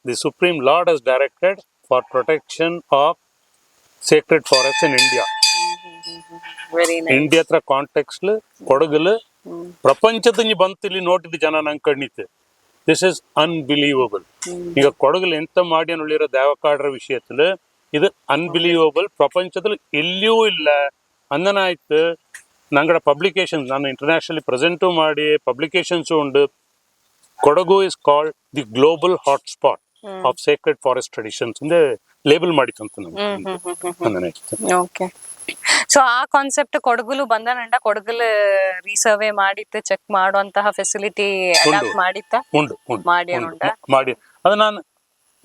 S2: the supreme lord has directed for protection of sacred forest in India. India ಹತ್ರ ಕಾಂಟೆಕ್ಸ್ಟ್ ಕೊಡಗಲು ಪ್ರಪಂಚದ ಬಂತು ಇಲ್ಲಿ ನೋಟಿದ್ ಜನ ನಂಗೆ ಕಣ್ಣಿತ್ತು. This is unbelievable. ಈಗ ಕೊಡಗಲು ಎಂತ ಮಾಡಿ ಉಳಿರೋ ದೇವಕಾಡ್ರ ವಿಷಯದಲ್ಲಿ ಇದು ಅನ್ಬಿಲೀವಬಲ್. ಪ್ರಪಂಚದಲ್ಲಿ ಎಲ್ಲಿಯೂ ಇಲ್ಲ ಅಂದನಾಯ್ತು. ನಂಗಡ ಪಬ್ಲಿಕೇಶನ್ಸ್ ನಾನು ಇಂಟರ್ನ್ಯಾಷನಲಿ ಪ್ರೆಸೆಂಟು ಮಾಡಿ ಪಬ್ಲಿಕೇಶನ್ಸ್ ಉಂಡು. Kodagu is called the global hotspot of sacred forest traditions label ಮಾಡಿತ್ತಂತ.
S1: ಓಕೆ ಸೊ ಆ ಕಾನ್ಸೆಪ್ಟ್ ಕೊಡಗುಲು ಬಂದನಂಡ ಕೊಡಗುಲು ರೀಸರ್ವೆ ಮಾಡಿತ್ತು ಚೆಕ್ ಮಾಡುವಂತಹ ಫೆಸಿಲಿಟಿ ಅಡಾಪ್ಟ್ ಮಾಡಿತ್ತ
S2: ಉಂಡು ಉಂಡು
S1: ಮಾಡಿ
S2: ಉಂಡು
S1: ಉಂಡ
S2: ಮಾಡಿ ಅದು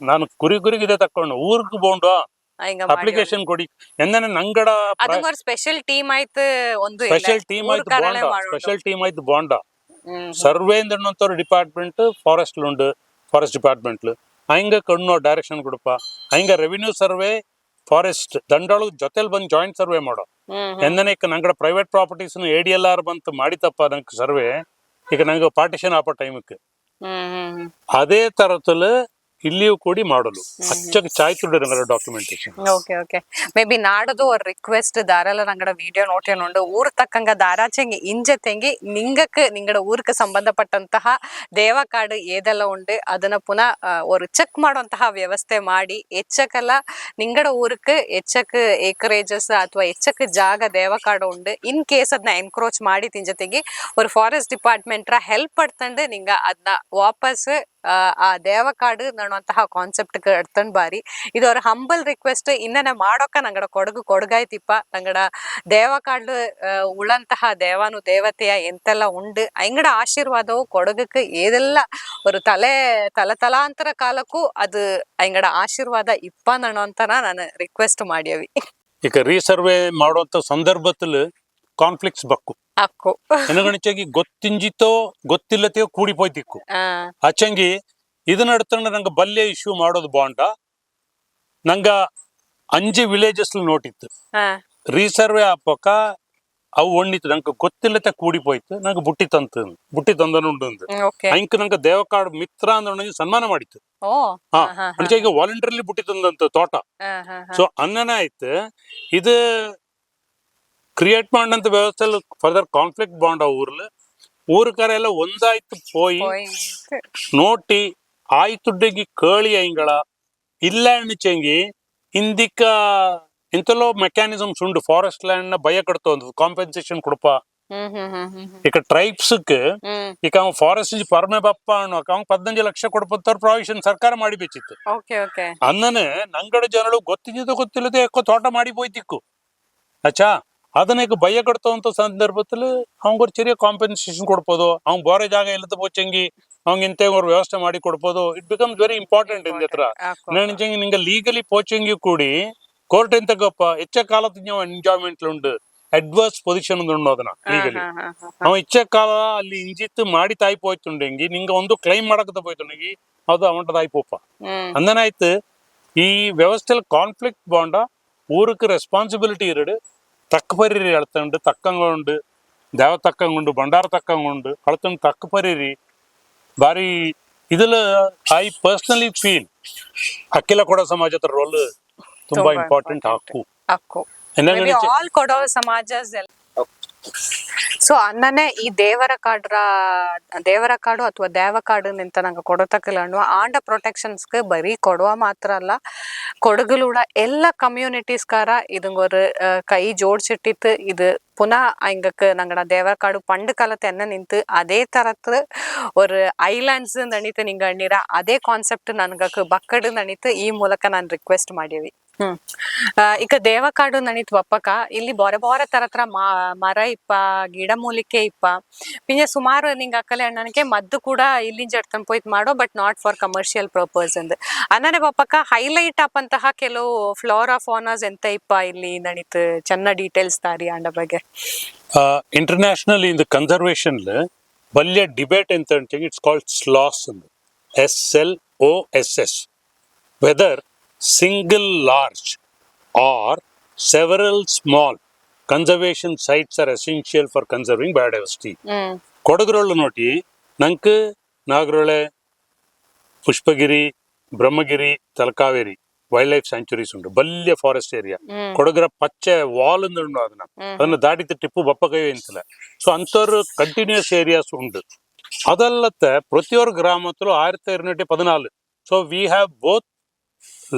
S2: ನಾನು ಕುರಿಗೆ ಇದೇ ತಕೊಂಡು ಊರಿಗೆ ಬೋಂಡು
S1: ಹಿಂಗ
S2: ಅಪ್ಲಿಕೇಶನ್ ಕೊಡಿ ಎಂದನೆ ನಂಗಡ
S1: ಅದು ಒಂದು ಸ್ಪೆಷಲ್ ಟೀಮ್ ಆಯ್ತು ಒಂದು
S2: ಸ್ಪೆಷಲ್ ಟೀಮ್ ಆಯ್ತು ಬೋಂಡ ಸ್ಪೆಷಲ್ ಟೀಮ್ ಆಯ್ತು ಬೋಂಡ ಸರ್ವೆ ಅಂದಣ್ಣಂತವ್ರ ಡಿಪಾರ್ಟ್ಮೆಂಟ್ ಫಾರೆಸ್ಟ್ ಉಂಡು ಫಾರೆಸ್ಟ್ ಡಿಪಾರ್ಟ್ಮೆಂಟ್ ಹಂಗ ಕಣ್ಣು ಡೈರೆಕ್ಷನ್ ಕೊಡಪ್ಪ ಹಂಗ ರೆವಿನ್ಯೂ ಸರ್ವೆ ಫಾರೆಸ್ಟ್ ದಂಡೊಳಗ್ ಜೊತೆಲಿ ಬಂದು ಜಾಯಿಂಟ್ ಸರ್ವೆ ಮಾಡೋ ಎಂದನೆ ಈಗ ನಂಗಡ ಪ್ರೈವೇಟ್ ಪ್ರಾಪರ್ಟೀಸ್ ADLR ಬಂತು ಮಾಡಿತಪ್ಪ ನಂಗೆ ಸರ್ವೆ ಈಗ ನಂಗೆ ಪಾರ್ಟಿಷನ್ ಆಪೋ ಟೈಮಕ್ಕೆ ಅದೇ ತರತಲು ಇಲ್ಲಿಯೂ ಕೂಡಿ ಮಾಡಲು ಅಚ್ಚಕ್ಕೆ ಚಾಯ್ ತುಡು ನಂಗಡ documentation
S1: okay okay maybe ನಾಡದು ஒரு ரிக்வெஸ்ட் தாராள நங்கட வீடியோ நோட்டேனுண்டு ஊர் தக்கங்க தாராச்செங்க ಇಂಜ ತೆಂಗಿ ನಿಂಗಕ್ಕೆ ನಿಂಗಡ ಊರಿಗೆ ಸಂಬಂಧಪಟ್ಟಂತಹ ದೇವಕಾಡು ಏದೆಲ್ಲ ಉಂಡು ಅದನ್ನ ಪುನಃ ஒரு ಚೆಕ್ ಮಾಡುವಂತಹ ವ್ಯವಸ್ಥೆ ಮಾಡಿ ಎಚ್ಚಕಲ್ಲ ನಿಂಗಡ ಊರಿಗೆ ಎಚ್ಚಕ್ ಏಕರೇಜಸ್ ಅಥವಾ ಎಚ್ಚಕ್ ಜಾಗ ದೇವಕಾಡು ಉಂಡು ಇನ್ ಕೇಸ್ ಅದನ್ನ ಎನ್ಕ್ರೋಚ್ ಮಾಡಿ ತಿಂಜತೆಗಿ ஒரு ಫಾರೆಸ್ಟ್ ಡಿಪಾರ್ಟ್ಮೆಂಟ್ ಹೆಲ್ಪ್ ಪಡ್ತಂಡು ನಿಂಗ ಅದನ್ನ ವಾಪಸ್ ಆ ದೇವಕಾಡು ಅನ್ನುವಂತಹ ಕಾನ್ಸೆಪ್ಟ್ ಎಡ್ತಂಡ್ ಬಾರಿ ಇದು ಅವ್ರ ಹಂಬಲ್ ರಿಕ್ವೆಸ್ಟ್ ಇನ್ನನೆ ಮಾಡೋಕ ನಂಗಡ ಕೊಡಗಾಯ್ತಿಪ್ಪ ನಂಗಡ ದೇವಕಾಡು ಉಳಂತಹ ದೇವಾನು ದೇವತೆಯ ಎಂತೆಲ್ಲ ಉಂಡು ಅಂಗಡ ಆಶೀರ್ವಾದವು ಕೊಡಗಕ್ಕೆ ಏದೆಲ್ಲ ஒரு ತಲತಲಾಂತರ ಕಾಲಕ್ಕೂ ಅದು ಅಂಗಡ ಆಶೀರ್ವಾದ ಇಪ್ಪ ಅನ್ನೋಂತನ ನಾನು ರಿಕ್ವೆಸ್ಟ್ ಮಾಡ್ಯವಿ
S2: ಈಗ ರೀಸರ್ವೆ ಮಾಡುವಂತ ಸಂದರ್ಭದಲ್ಲಿ ಕಾನ್ಫ್ಲಿಕ್ಟ್ಸ್ ಬಕ್ಕು
S1: ಅಕ್ಕು
S2: ಎನಗಣಿಚಾಗಿ ಗೊತ್ತಿಂಜಿತೋ ಗೊತ್ತಿಲ್ಲತೆಯೋ ಕೂಡಿಪೋಯ್ತಿಕ್ಕು ಅಚ್ಚಂಗಿ ಇದನ್ನ ನಡ್ತಂಡ ನಂಗೆ ಬಲ್ಯ ಇಶ್ಯೂ ಮಾಡೋದು ಬಾಂಡ ನಂಗ 5 ವಿಲೇಜಸ್ ನೋಟಿತ್ತು ರೀಸರ್ವೆ ಆಪಕ ಅವು ಒಣ್ಣಿತ್ತು ನಂಗೆ ಗೊತ್ತಿಲ್ಲತೆ ಕೂಡಿಪೋಯ್ತು ನಂಗೆ ಬುಟ್ಟಿ ತಂದನುಂಡು ಅಂಕ್ ನಂಗೆ ದೇವಕಾಡು ಮಿತ್ರ ಅಂದ ಸನ್ಮಾನ ಮಾಡಿತ್ತು ಈಗ ವಾಲಂಟರಿಲಿ ಬುಟ್ಟಿ ತಂದಂತ ತೋಟ ಸೊ ಅನ್ನನೇ ಆಯ್ತು ಇದು ಕ್ರಿಯೇಟ್ ಮಾಡಂತ ವ್ಯವಸ್ಥೆ ಫರ್ದರ್ ಕಾನ್ಫ್ಲಿಕ್ಟ್ ಬಾಂಡ್ ಊರ್ಕಾರೆ ಎಲ್ಲ ಒಂದಾಯ್ತು ಪೋಯಿ ನೋಟಿ ಆಯ್ತುಡ್ಡಗಿ ಕೇಳಿ ಐಂಗಳ ಇಲ್ಲ ಅಣ್ಣಿಚಂಗಿ ಇಂದಿಕ್ಕ ಇಂತಲೋ ಮೆಕ್ಯಾನಿಸಮ್ಸ್ ಉಂಡು ಫಾರೆಸ್ಟ್ ಲ್ಯಾಂಡ್ ನ ಭಯ ಕಟ್ತೋ ಕಾಂಪೆನ್ಸೇಷನ್ ಕೊಡಪ ಈಗ ಟ್ರೈಬ್ಸ್ ಈಗ ಅವ ಫಾರೆಸ್ಟ್ ಪರ್ಮೆ ಬಪ್ಪ ಅನ್ನೋಕ ಅವ್ 15 ಲಕ್ಷ ಕೊಡ್ಪತ್ತಾರ ಪ್ರಾವಿಷನ್ ಸರ್ಕಾರ ಮಾಡಿ ಬೆಚ್ಚಿತ್ತು ಅನ್ನನೆ ನಂಗಡ ಜನಗಳು ಗೊತ್ತಿಲ್ಲದೆ ಯಾಕೋ ತೋಟ ಮಾಡಿ ಹೋಯ್ತಿಕ್ಕು ಅಚ್ಚಾ ಅದನ್ನ ಈಗ ಭಯ ಕಟ್ತೋಂತ ಸಂದರ್ಭದಲ್ಲಿ ಅವ್ಗೊಂದು ಚೆರಿಯ ಕಾಂಪೆನ್ಸೇಷನ್ ಕೊಡ್ಬೋದು ಅವ್ನ್ ಬೇರೆ ಜಾಗ ಇಲ್ಲದ ಬೋಚಂಗಿ ಅವ್ನ್ ಇಂತ ಅವ್ರು ವ್ಯವಸ್ಥೆ ಮಾಡಿ ಕೊಡ್ಬೋದು ಇಟ್ ಬಿಕಮ್ಸ್ ವೆರಿ ಇಂಪಾರ್ಟೆಂಟ್ ಇಂದ ಹತ್ರ ನೆನಚಂಗಿ ನಿಂಗೆ ಲೀಗಲಿ ಪೋಚಂಗಿ ಕೂಡಿ ಕೋರ್ಟ್ ಎಂತ ಗಪ್ಪ ಹೆಚ್ಚ ಕಾಲದ ನೀವು ಎಂಜಾಯ್ಮೆಂಟ್ ಉಂಡು ಅಡ್ವರ್ಸ್ ಪೊಸಿಷನ್ ಉಂಡು ಅದನ್ನ ಲೀಗಲಿ ಅವ ಹೆಚ್ಚ ಕಾಲ ಅಲ್ಲಿ ಇಂಜಿತ್ತು ಮಾಡಿ ತಾಯಿ ಪೋಯ್ತುಂಡೆಂಗಿ ನಿಂಗೆ ಒಂದು ಕ್ಲೈಮ್ ಮಾಡಕತ್ತ ಪೋಯ್ತುಂಡೆಂಗಿ ಅದು ಅವಂಟ ತಾಯಿ ಪೋಪ ಅಂದನಾಯ್ತು ಈ ವ್ಯವಸ್ಥೆಯಲ್ಲಿ ಕಾನ್ಫ್ಲಿಕ್ಟ್ ಬಾಂಡ ಊருக்கு ರೆಸ್ಪಾನ್ಸಿಬಿಲಿಟಿ ಇರಡು ತಕ್ಕ ಪರಿರಿ ಅಳ್ತಂಡು ತಕ್ಕಂಗುಂಡು ದೇವ ತಕ್ಕಂಗುಂಡು ಬಂಡಾರ ತಕ್ಕಂಗುಂಡು ಅಳ್ತಂಡು ತಕ್ಕ ಪರಿರಿ ಬಾರಿ ಇದಲ್ಲ ಐ ಪರ್ಸನಲಿ ಫೀಲ್ ಅಖಿಲ ಕೊಡೋ ಸಮಾಜದ ರೋಲ್ ತುಂಬಾ ಇಂಪಾರ್ಟೆಂಟ್ ಹಾಕು
S1: ಆಲ್ ಕೊಡೋ ಸಮಾಜ ಸೊ ಅನ್ನನೆ ಈ ದೇವರ ಕಾಡು ಅಥವಾ ದೇವಕಾಡು ನಿಂತ ನಂಗೆ ಕೊಡತಕ್ಕಲ್ಲ ಅನ್ನುವ ಆಂಡ ಪ್ರೊಟೆಕ್ಷನ್ಸ್ಗೆ ಬರೀ ಕೊಡುವ ಮಾತ್ರ ಅಲ್ಲ ಕೊಡಗಲೂಡ ಎಲ್ಲ ಕಮ್ಯುನಿಟೀಸ್ಗಾರ ಇದಂಗ ஒரு ಕೈ ಜೋಡಿಸಿಟ್ಟಿತ್ತು ಇದು ಪುನಃ ಹಿಂಗಕ್ಕೆ ನಂಗಡ ದೇವಕಾಡು ಪಂಡು ಕಾಲത്തെ என்ன ನಿಂತು ಅದೇ ತರತ್ ஒரு ಐಲ್ಯಾಂಡ್ಸ್ ನಣಿತು ನಿಂಗ ಅಣ್ಣಿರ ಅದೇ ಕಾನ್ಸೆಪ್ಟ್ ನನ್ಗಕ್ಕೆ ಬಕ್ಕಡು ನಣಿತು ಈ ಮೂಲಕ ನಾನು ರಿಕ್ವೆಸ್ಟ್ ಮಾಡೀವಿ ಈಗ ದೇವಕಾಡು ನಣಿತ್ ಒಪ್ಪಕ ಇಲ್ಲಿ ಬೊರೆ ತರ ಮರ ಇಪ್ಪ ಗಿಡ ಮೂಲಿಕೆ ಇಪ್ಪ ಪಿಂಜ ಸುಮಾರು ನಿಂಗ ಅಕ್ಕಲೆ ಅಣ್ಣನಿಗೆ ಮದ್ದು ಕೂಡ ಇಲ್ಲಿಂದ ಜಡ್ತನ್ ಪೋಯ್ತ್ ಮಾಡೋ but not for commercial purpose ಅಂದ್ ಅನ್ನನೆ ಒಪ್ಪಕ ಹೈಲೈಟ್ ಆಪಂತಹ ಕೆಲವು ಫ್ಲೋರಾ ಫೋನಾಸ್ ಎಂತ ಇಪ್ಪ ಇಲ್ಲಿ ನಣಿತ್ ಚೆನ್ನ ಡೀಟೇಲ್ಸ್ ತಾರಿ ಅಂಡ ಬಗ್ಗೆ
S2: ಇಂಟರ್ನ್ಯಾಷನಲ್ ಇನ್ ದ ಕನ್ಸರ್ವೇಷನ್ ಬಲ್ಯ ಡಿಬೇಟ್ ಎಂತ it's called SLOSS SLOSS whether single large or several small conservation sites are essential for conserving biodiversity. ಕೊಡಗರೊಳ್ಳು ನೋಡಿ ನಂಗೆ Nagarahole Pushpagiri Brahmagiri Talakaveri wildlife sanctuaries ಉಂಟು ಬಲ್ಯ ಫಾರೆಸ್ಟ್ ಏರಿಯಾ ಕೊಡಗರ ಪಚ್ಚೆ ವಾಲ್ ಉಂಟು ಅದನ್ನ ದಾಟಿದ ಟಿಪ್ಪು ಬಪ್ಪಕೈ ಅಂತಿಲ್ಲ ಸೊ ಅಂತವ್ರು ಕಂಟಿನ್ಯೂಸ್ ಏರಿಯಾಸ್ ಉಂಟು ಅದಲ್ಲತ್ತೆ ಪ್ರತಿಯೊಂದು ಗ್ರಾಮದಲ್ಲೂ 1214 so we have both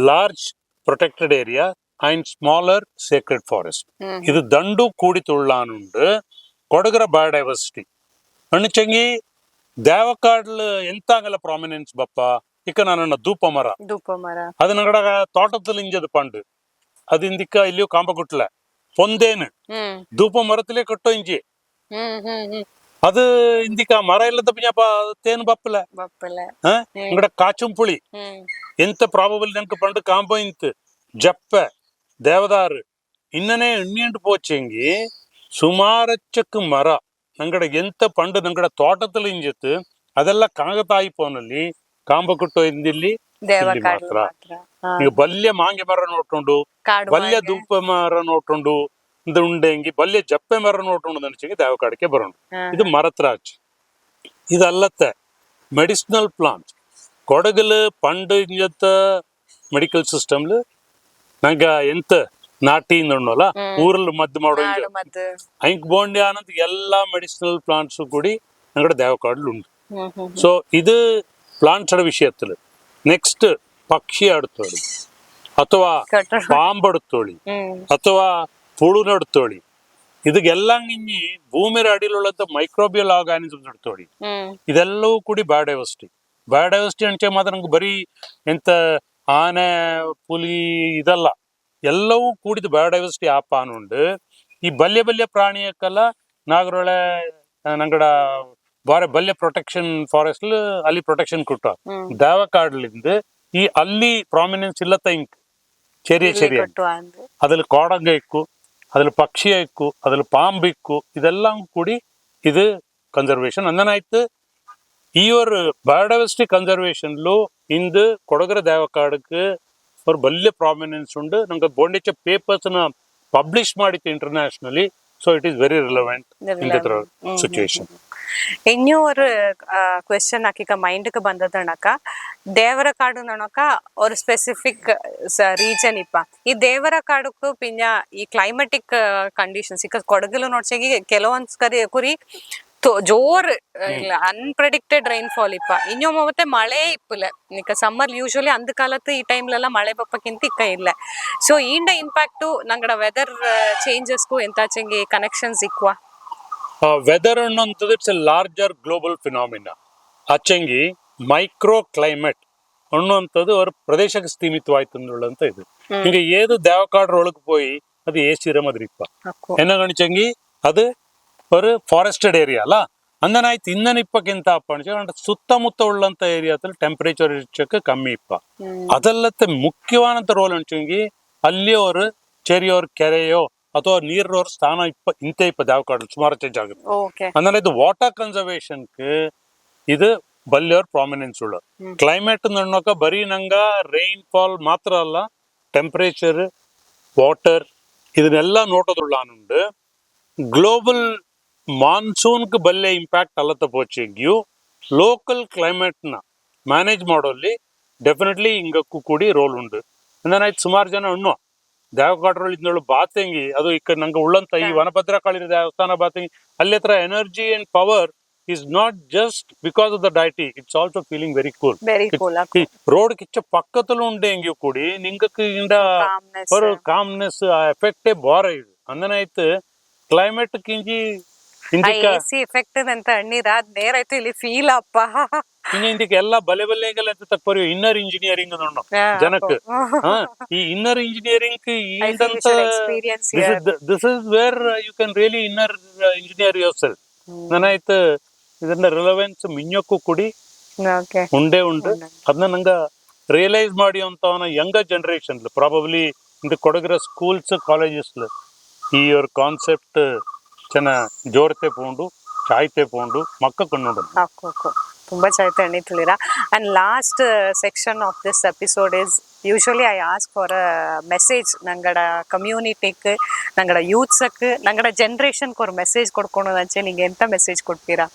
S2: large protected area and smaller sacred forest ಇದು ದಂಡು ಕೂಡಿತುಳ್ಳಾನುಂಡು ಕೊಡಗರ ಬಯೋಡೈವರ್ಸಿಟಿ ಅಣ್ಣಚಂಗಿ ದೇವಕಾಡ್ಲು ಎಂತಾಗಲ್ಲ ಪ್ರಾಮಿನೆನ್ಸ್ ಬಪ್ಪ ಇಕ್ಕ ನನ್ನ ಧೂಪ ಮರ ಅದು ನಗಡ ತೋಟದಲ್ಲಿ ಇಂಜದ ಪಂಡು ಅದು ಇಂದಿಕ್ಕ ಇಲ್ಲಿಯೂ ಕಾಂಪ ಕುಟ್ಲ பொந்தேன்னு
S1: ಹ್ಮ್
S2: ಧೂಪ ಮರத்திலே ಕಟ್ಟೋ ಇಂಜಿ
S1: ಹ್ಮ್ ಹ್ಮ್ ಹ್ಮ್
S2: ಅದು ಇಂದಿಕ ಮರ ಇಲ್ಲದ ಪಿಂಜಪ್ಪ ತೇನು ಬಪ್ಪಲ
S1: ಬಪ್ಪಲೆ
S2: ಇಂಗಡ ಕಾಚುಂ ಪುಳಿ
S1: ಹ್ಮ್
S2: ಎಂತ ಪ್ರಾಬಬಲ್ ನಂಗೆ ಪಂಡು ಕಾಂಬ ಇಂತು ಜಪ್ಪ ದೇವದಾರು ಇನ್ನನೇ ಎಣ್ಣಿಯಂಟು போச்சேங்கி சுமாரச்சக்கு மர நங்கட ಎಂತ ಪಂಡು ನಂಗಡ ತೋಟದಲ್ಲಿ ಇಂಜಿತ್ತು ಅದೆಲ್ಲ ಕಾಗತಾಯಿ ಪೋನಲ್ಲಿ ಕಾಂಬ ಕುಟ್ಟೋ ಇಂದಿಲ್ಲಿ ಇಲ್ಲಿ ಮಾತ್ರ ಈಗ ಬಲ್ಯ ಮಾಂಗೆ ಮರ ನೋಡ್ಕೊಂಡು ಬಲ್ಯ ಧೂಪ ಮರ ನೋಡ್ಕೊಂಡು ಇದು ಉಂಡೆಂಗಿ ಬಲ್ಯ ಜಪ್ಪೆ ಮರ ನೋಡ್ಕೊಂಡು ನನ್ಸಿಗೆ ದೇವಕಾಡಕ್ಕೆ ಬರೋಣ ಇದು ಮರತ್ರಾಜ್ ಇದಲ್ಲತ್ತೆ மெடிசினல் பிளான்ட் கொடகுல பண்டு ఇంజత మెడికల్ సిస్టమ్లు ನಂಗ ಎಂತ ನಾಟಿ ನೋಡೋಲ್ಲ ಊರಲ್ಲಿ ಮದ್ದು ಮಾಡೋ ಐಂಕ್ ಬೋಂಡಿ ಆನಂದ್ ಎಲ್ಲಾ ಮೆಡಿಸಿನಲ್ ಪ್ಲಾಂಟ್ಸ್ ಕೂಡಿ ನಂಗಡ ದೇವಕಾಡಲು ಉಂಟು ಸೊ ಇದು ಪ್ಲಾಂಟ್ಸ್ ವಿಷಯത്തിൽ ನೆಕ್ಸ್ಟ್ ಪಕ್ಷಿ ಆಡ್ತೋಳಿ ಅಥವಾ ಪಾಂಬ್ ಆಡ್ತೋಳಿ ಅಥವಾ പുഴു എടുത്തോളി ಇದಕ್ಕೆല്ലാം ಇಂಜಿ ಭೂಮಿ ಅಡಿಲುಳ್ಳಂತ ಮೈಕ್ರೋಬಿಯಲ್ ಆರ್ಗಾನಿಸಮ್ಸ್ എടുത്തോಳಿ ಇದೆಲ್ಲವೂ ಕೂಡಿ ಬಯೋಡೈವರ್ಸಿಟಿ ಅಂಚೆ ಮಾತ್ರ ನಂಗೆ ಬರೀ ಎಂತ ಆನೆ ಪುಲಿ ಇದಲ್ಲ ಎಲ್ಲವೂ ಕೂಡಿದ ಬಯೋಡೈವರ್ಸಿಟಿ ಆಪಾನುಂಡು ಈ ಬಲ್ಯ ಪ್ರಾಣಿಯಕ್ಕೆಲ್ಲ ನಾಗರೊಳೆ ನಂಗಡ ಬಾರೆ ಬಲ್ಯ ಪ್ರೊಟೆಕ್ಷನ್ ಫಾರೆಸ್ಟ್ ಅಲ್ಲಿ ಪ್ರೊಟೆಕ್ಷನ್ ಕೊಟ್ಟ ದೇವಕಾಡ್ಲಿಂದ ಈ ಅಲ್ಲಿ ಪ್ರಾಮಿನೆನ್ಸ್ ಇಲ್ಲತ್ತ ಇಂಕ್ ചെറിയ അതിൽ കോടങ്ക ഇക്കു അതിൽ പക്ഷി ഇക്കു അതിൽ പാമ്പ് ഇക്കു ഇതെല്ലാം കൂടി ഇത് കൺസർവേഷൻ അങ്ങനായിട്ട് ഈ ഒരു ബയോഡൈവേഴ്സിറ്റി കൺസർവേഷനിലു ಇಂದು ಕೊಡಗರ ದೇವಕಾಡಕ್ಕೆ ഒരു വലിയ ಪ್ರಾಮಿನೆನ್ಸ್ ഉണ്ട് നമുക്ക് ബോണ്ടിച്ച പേപ്പേഴ്സ് ಪಬ್ಲಿಷ್ ಮಾಡಿತ್ತು internationally so it is very relevant in that situation
S1: ಇನ್ನೂ ஒரு ಕ್ವೆಶ್ಚನ್ ಆಕಿಕ ಮೈಂಡ್ಗೆ ಬಂದದಣಕ ದೇವರ ಕಾಡು ನಣಕ ஒரு ಸ್ಪೆಸಿಫಿಕ್ ರೀಜನ್ ಇಪ್ಪ ಈ ದೇವರ ಕಾಡುಕು ಪಿಂಜ ಈ ಕ್ಲೈಮೆಟಿಕ್ ಕಂಡೀಷನ್ಸ್ ಈಗ ಕೊಡಗಲು ನೋಡ್ಸಗಿ ಕೆಲವೊಂದ್ ಕುರಿ ಜೋರ್ ಇಲ್ಲ ಅನ್ಪ್ರೆಡಿಕ್ಟೆಡ್ ರೈನ್ಫಾಲ್ ಇಪ್ಪ ಇನ್ನೊಮ್ಮೆ ಮತ್ತೆ ಮಳೆ ಇಪ್ಪಲ ಈಗ ಸಮ್ಮರ್ ಯೂಶುವಲಿ ಅಂದ ಕಾಲത്ത് ಈ ಟೈಮ್ಲೆಲ್ಲ ಮಳೆ ಬಪ್ಪಕ್ಕಿಂತ ಇಕ್ಕ ಇಲ್ಲ ಸೊ ಈಂಡ ಇಂಪ್ಯಾಕ್ಟು ನಂಗಡ ವೆದರ್ ಚೇಂಜಸ್ಗೂ ಎಂತಾಚಂಗಿ ಕನೆಕ್ಷನ್ಸ್ ಇಕ್ವಾ
S2: ವೆದರ್ ಅನ್ನೋಂಥದ್ದು it's a larger global phenomena ಅಚ್ಚಂಗಿ ಮೈಕ್ರೋ ಕ್ಲೈಮೇಟ್ ಅನ್ನುವಂಥದ್ದು ಅವ್ರ ಪ್ರದೇಶಕ್ಕೆ ಸೀಮಿತವಾಯ್ತು ಅಂದುಳ್ಳಂತ ಇದು ಈಗ ಏದು ದೇವಕಾಡ್ರ ಒಳಗೆ போய் ಅದು ಏಸಿರ ಮದ್ರಿಪ್ಪ என்ன கணிச்சங்கி அது ஒரு ஃபாரஸ்டட் ஏரியா ಅಲ್ಲ ಅಂದನಾಯ್ತು ಇನ್ನನ್ ಇಪ್ಪಕ್ಕಿಂತ ಅಪ್ಪ ಅನ್ಸ ಸುತ್ತಮುತ್ತ ಉಳ್ಳಂತ ಏರಿಯಾದಲ್ಲಿ ಟೆಂಪರೇಚರ್ ಹೆಚ್ಚಕ್ಕೆ ಕಮ್ಮಿ ಇಪ್ಪ ಅದಲ್ಲತ್ತೆ ಮುಖ್ಯವಾದಂತ ರೋಲ್ ಅನ್ಸಂಗಿ ಅಲ್ಲಿ ಅವರು ಚೆರಿಯೋರ್ ಕೆರೆಯೋ ಅಥವಾ ನೀರಿನವ್ರ ಸ್ಥಾನ ಇಂತೆ ದೇವಕಾಡು ಸುಮಾರು ಚೇಂಜ್ ಆಗುತ್ತೆ ಅಂದ್ರೆ ಇದು ವಾಟರ್ ಕನ್ಸರ್ವೇಷನ್ ಇದು ಬಲ್ಯೋರ್ ಪ್ರಾಮಿನೆನ್ಸ್ ಉಳ್ಳ ಕ್ಲೈಮೇಟ್ ನೋಡೋಕ ಬರೀ ನಂಗ ರೈನ್ ಫಾಲ್ ಮಾತ್ರ ಅಲ್ಲ ಟೆಂಪರೇಚರ್ ವಾಟರ್ ಇದನ್ನೆಲ್ಲ ನೋಡೋದ್ರಲ್ಲ ಅನ್ನುಂಡು ಗ್ಲೋಬಲ್ ಮಾನ್ಸೂನ್ಗೆ ಬಲ್ಲೆ ಇಂಪ್ಯಾಕ್ಟ್ ಅಲ್ಲತ್ತ ಪೋಚಿಗ್ಯೂ ಲೋಕಲ್ ಕ್ಲೈಮೇಟ್ನ ಮ್ಯಾನೇಜ್ ಮಾಡೋಲ್ಲಿ ಡೆಫಿನೆಟ್ಲಿ ಹಿಂಗಕ್ಕೂ ಕೂಡಿ ರೋಲ್ ಉಂಡು ಅಂದನಾಯ್ತು ಸುಮಾರು ಜನ ಉಣ್ಣು ದೇವಕಾಡ್ರಲ್ಲಿ ಇದ್ನೊಳು ಬಾತಂಗಿ ಅದು ಈಗ ನಂಗೆ ಉಳ್ಳಂತ ಈ ವನಭದ್ರಕಾಳಿ ದೇವಸ್ಥಾನ ಬಾತಂಗಿ ಅಲ್ಲಿ ಹತ್ರ energy and power is not just because of the deity, it's also feeling very cool. Road ಕಿಚ್ಚ ಪಕ್ಕದಲ್ಲೂ ಉಂಡೆ ಹೆಂಗೆ ಕೂಡಿ ನಿಂಗಕ್ಕೆ ಇಂದ ಬರೋ ಕಾಮ್ನೆಸ್ ಆ ಎಫೆಕ್ಟೇ ಬಾರ ಇದು ಅಂದನಾಯ್ತು ಕ್ಲೈಮೇಟ್ ಕಿಂಜಿ
S1: ಎಸಿ ಎಫೆಕ್ಟ್ ಅಂತ ಅಣ್ಣಿರಾದ್ ನೇರಾಯ್ತು ಇಲ್ಲಿ ಫೀಲ್ ಅಪ್ಪ
S2: ಇಂದಿಕ್ಕೆ ಎಲ್ಲ ಬಲೆಗೆಲ್ಲ ಅಂತ ತಪ್ಪರಿ ಇನ್ನರ್ ಇಂಜಿನಿಯರಿಂಗ್ ನೋಡೋ ಜನಕ್ಕೆ ಈ inner engineering this is where you can really inner engineer yourself ನನಾಯ್ತು ಇದನ್ನ ರಿಲೆವೆನ್ಸ್ ಮಿഞ്ഞಕ್ಕೂ ಕೂಡಿ ಉಂಡೆ ಉಂಡು ಅದನ್ನ ನಂಗ ರಿಯಲೈಸ್ ಮಾಡಿ ಅಂತವನ ಯಂಗರ್ ಜನರೇಷನ್ ಪ್ರಾಬಬ್ಲಿ ಇಂದ ಕೊಡಗಿರೋ ಸ್ಕೂಲ್ಸ್ ಕಾಲೇಜಸ್ ಈ ஒரு ಕಾನ್ಸೆಪ್ಟ್ ಚೆನ್ನ ಜೋರತೆ ಪೋಂಡು ಚಾಯ್ತೆ ಪೋಂಡು ಮಕ್ಕ ಕಣ್ಣೋಡು
S1: ತುಂಬಾ ಚಾಯ್ತೆ ಎಣ್ಣಿ ತಿಳಿರ and last section of this episode is usually I ask for a message ನಂಗಡ ಕಮ್ಯುನಿಟಿಗೆ ನಂಗಡ ಯೂತ್ಸಕ್ಕೆ ನಂಗಡ ಜನರೇಷನ್ಗೆ ஒரு ಮೆಸೇಜ್ ಕೊಡ್ಕೊಂಡು ಅಂಚೆ ನಿಂಗೆ ಎಂತ ಮೆಸೇಜ್ ಕೊಡ್ತೀರಾ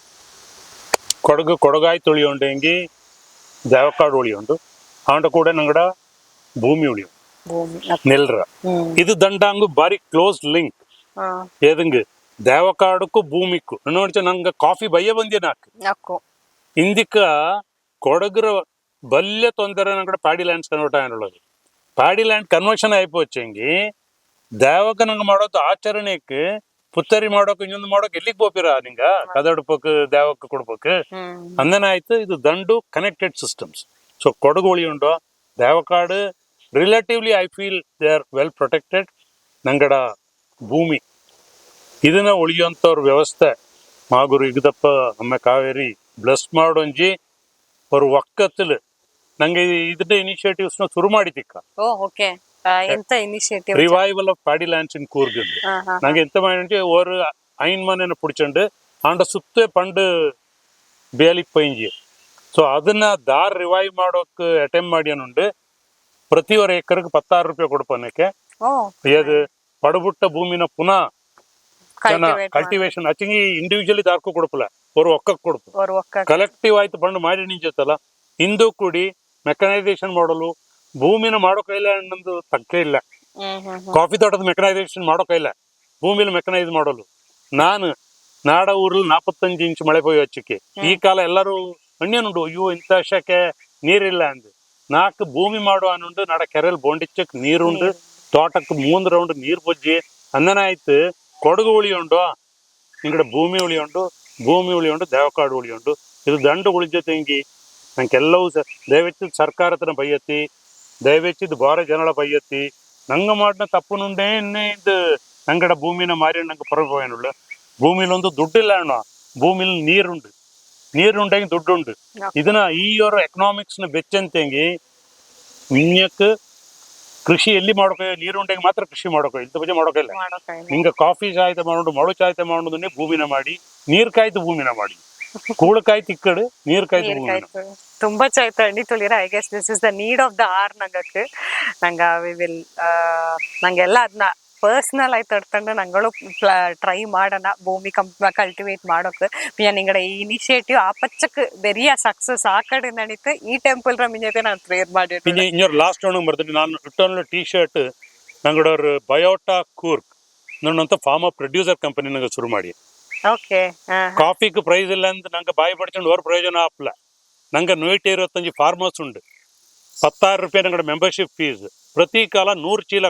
S2: ಕೊಡಗಾಯಿ ತುಳಿ ಉಂಡು ಹೆಂಗಿ ದೇವಕಾಡು ಉಳಿ ಉಂಡು ಆಂಡ ಕೂಡ ನಂಗಡ ಭೂಮಿ ಉಳಿ ನೆಲ್ರ ಇದು ದಂಡಾಂಗು ಬಾರಿ ಕ್ಲೋಸ್ ಲಿಂಕ್ ಏದಂಗ ದೇವಕಾಡಕ್ಕೂ ಭೂಮಿಕ್ಕೂ ನೋಡಿ ನಂಗೆ ಕಾಫಿ ಬಯ್ಯ ಬಂದಿ ನಾಕು ಇಂದಿಕ ಕೊಡಗರ ಬಲ್ಯ ತೊಂದರೆ ನಂಗಡ ಪ್ಯಾಡಿ ಲ್ಯಾಂಡ್ಸ್ ಕನ್ವರ್ಟ್ ಆಗಿರೋದು ಪ್ಯಾಡಿ ಲ್ಯಾಂಡ್ ಕನ್ವರ್ಷನ್ ಆಯ್ಪೋಚಂಗಿ ದೇವಕ ನಂಗೆ ಮಾಡೋದು ಆಚರಣೆಗೆ ಪುತ್ತರಿ ಮಾಡೋಕೆ ಇನ್ನೊಂದು ಮಾಡೋಕೆ ಎಲ್ಲಿಗೆ ಹೋಗ್ತೀರಾ ನಿಂಗ ಕದಡ್ಬೇಕು ದೇವಕ್ಕೆ ಕೊಡ್ಬೇಕು ಅಂದನಾಯ್ತು ಇದು ದಂಡು ಕನೆಕ್ಟೆಡ್ ಸಿಸ್ಟಮ್ಸ್ ಸೊ ಕೊಡಗು ಉಳಿ ಉಂಡು ದೇವಕಾಡು relatively I feel they are well protected ನಂಗಡ ಭೂಮಿ ಇದನ್ನ ಉಳಿಯುವಂಥವ್ರ ವ್ಯವಸ್ಥೆ ಮಾಗುರು ಇಗದಪ್ಪ ಅಮ್ಮ ಕಾವೇರಿ ಬ್ಲಸ್ ಮಾಡೋಂಜಿ ಅವ್ರ ಒಕ್ಕತ್ತಲು ನಂಗೆ ಇದನ್ನ ಇನಿಷಿಯೇಟಿವ್ಸ್ನ ಶುರು ಮಾಡಿತಿಕ್ಕ
S1: ಓ ಓಕೆ ಎಂತ initiative
S2: revival of paddy lands in Coorg ನಂಗೆ ಎಂತ ಮಾಡಿ ஒரு ஐன்மனை பிடிச்சண்டு ஆண்ட சுத்த பண்டு ಬೇಲಿಗೆ ಪೈಂಜಿ ಸೊ ಅದನ್ನ ದಾರ್ ರಿವೈವ್ ಮಾಡೋಕೆ ಅಟೆಂಪ್ಟ್ ಮಾಡ್ಯಾನುಂಡು ಪ್ರತಿ ஒரு ಎಕರೆಗೆ 16 ರೂಪಾಯಿ ಕೊಡ್ಪನಕ್ಕೆ ಅದು ಪಡಬುಟ್ಟ ಭೂಮಿನ ಪುನಃ ಕಲ್ಟಿವೇಶನ್ ಅಚ್ಚಂಗಿ ಇಂಡಿವಿಜುವಲಿ ದಾರ್ಕು ಕೊಡಪಲ್ಲ ஒரு ಒಕ್ಕಕ್ಕೆ ಕೊಡಪ ಕಲೆಕ್ಟಿವ್ ಆಯ್ತು ಬಂದು ಮಾಡಿ ನಿಂಜತ್ತಲ್ಲ ಇಂದು ಕೂಡಿ ಮೆಕನೈಸೇಷನ್ ಮಾಡಲು ಭೂಮಿನ ಮಾಡೋ ಕೈಲ ಅನ್ನೊಂದು ತಕ್ಕೆ ಇಲ್ಲ ಕಾಫಿ ತೋಟದ ಮೆಕನೈಸೇಷನ್ ಮಾಡೋ ಕೈಲ ಭೂಮಿನ ಮೆಕನೈಸ್ ಮಾಡಲು ನಾನು ನಾಡ ಊರಲ್ಲಿ 45 ಇಂಚ್ ಮಳೆ ಪೋಯಿ ಹಚ್ಚಕ್ಕೆ ಈ ಕಾಲ ಎಲ್ಲರೂ ಅಣ್ಯನುಂಡು ಅಯ್ಯೋ ಇಂಥ ವರ್ಷಕ್ಕೆ ನೀರಿಲ್ಲ ಅಂದು 4 ಭೂಮಿ ಮಾಡುವ ಅನ್ನುಂಡು ನಾಡ ಕೆರೆಯಲ್ಲಿ ಬೋಂಡಿಚ್ಚಕ್ ನೀರುಂಡು ತೋಟಕ್ಕೆ 3 ರೌಂಡ್ ನೀರ್ ಬೊಜ್ಜಿ ಅಂದನ ಆಯ್ತು ಕೊಡಗು ಉಳಿಯುಂಡು ಇಂಗಡ ಭೂಮಿ ಉಳಿಯುಂಡು ದೇವಕಾಡು ಉಳಿಯುಂಡು ಇದು ದಂಡು ಉಳಿಜತೆಂಗಿ ನಂಗೆಲ್ಲವೂ ದಯವೆಚ್ಚು ಸರ್ಕಾರ ಹತ್ರ ಬೈಯತ್ತಿ ದಯವೆಚ್ಚಿದ್ ಬಾರ ಜನಳ ಬೈಯತ್ತಿ ನಂಗ ಮಾಡಿನ ತಪ್ಪು ನುಂಡೇ ಇದು ನಂಗಡ ಭೂಮಿನ ಮಾರಿ ನಂಗೆ ಪರಭವನುಳ್ಳ ಭೂಮಿಲೊಂದು ದುಡ್ಡಿಲ್ಲ ಅಣ್ಣ ಭೂಮಿಲಿ ನೀರುಂಡೆಂಗಿ ದುಡ್ಡುಂಡು ಇದನ್ನ ಈ ಅವರ ಎಕನಾಮಿಕ್ಸ್ ನ ಬೆಚ್ಚಂತೆಂಗಿ ವಿನ್ಯಕ್ ಕೃಷಿ ಎಲ್ಲಿ ಮಾಡೋಕೆ ನೀರುಂಡೆಗೆ ಮಾತ್ರ ಕೃಷಿ ಮಾಡೋಕೆ ಇಂಥ ಬಗ್ಗೆ ಮಾಡೋಕಿಲ್ಲ ಹಿಂಗ ಕಾಫಿ ಚಾಯ್ತ ಮಾಡೋದು ಮಳು ಚಾಯ್ತ ಮಾಡೋದನ್ನೇ ಭೂಮಿನ ಮಾಡಿ ನೀರ್ ಕಾಯ್ತು ಭೂಮಿನ ಮಾಡಿ ಕೂಳು ಕಾಯ್ತು ಇಕ್ಕಡು ನೀರ್ ಕಾಯ್ತು ಭೂಮಿನ
S1: ತುಂಬಾ ಚಾಯ್ತ ಅಣ್ಣಿ ತುಳಿರ I guess this is the need of the hour ನಂಗೆಲ್ಲ ಅದನ್ನ ಪರ್ಸನಲ್ ಆಯ್ತು ತಡ್ಕೊಂಡು ನಂಗಳು ಟ್ರೈ ಮಾಡೋಣ ಭೂಮಿ ಕಲ್ಟಿವೇಟ್ ಮಾಡೋಕೆ ನಿಂಗಡ ಈ ಇನಿಷಿಯೇಟಿವ್ ಆಪಚ್ಚಕ್ ಬೆರಿಯ ಸಕ್ಸಸ್ ಆ ಕಡೆ ನಡೀತು ಈ ಟೆಂಪಲ್ ಮಿಂಜೈತೆ ನಾನು ಪ್ರೇಯರ್ ಮಾಡಿ
S2: ಲಾಸ್ಟ್ ಒಣ ಬರ್ತೀನಿ ನಾನು ರಿಟರ್ನ್ ಟೀ ಶರ್ಟ್ ನಂಗಡವ್ರ ಬಯೋಟಾ ಕೂರ್ಗ್ ನನ್ನಂತ ಫಾರ್ಮರ್ ಪ್ರೊಡ್ಯೂಸರ್ ಕಂಪನಿ ನಂಗೆ ಶುರು ಮಾಡಿ
S1: ಓಕೆ
S2: ಕಾಫಿಗೆ ಪ್ರೈಸ್ ಇಲ್ಲ ಅಂತ ನಂಗೆ ಬಾಯಿ ಪಡ್ಕೊಂಡು ಅವ್ರ ಪ್ರಯೋಜನ ಆಪ್ಲ ನಂಗೆ 125 ಫಾರ್ಮರ್ಸ್ ಉಂಡು 16 ರೂಪಾಯಿ ನಂಗಡ ಮೆಂಬರ್ಶಿಪ್ ಫೀಸ್ ಪ್ರತಿ ಕಾಲ 100 ಚೀಲ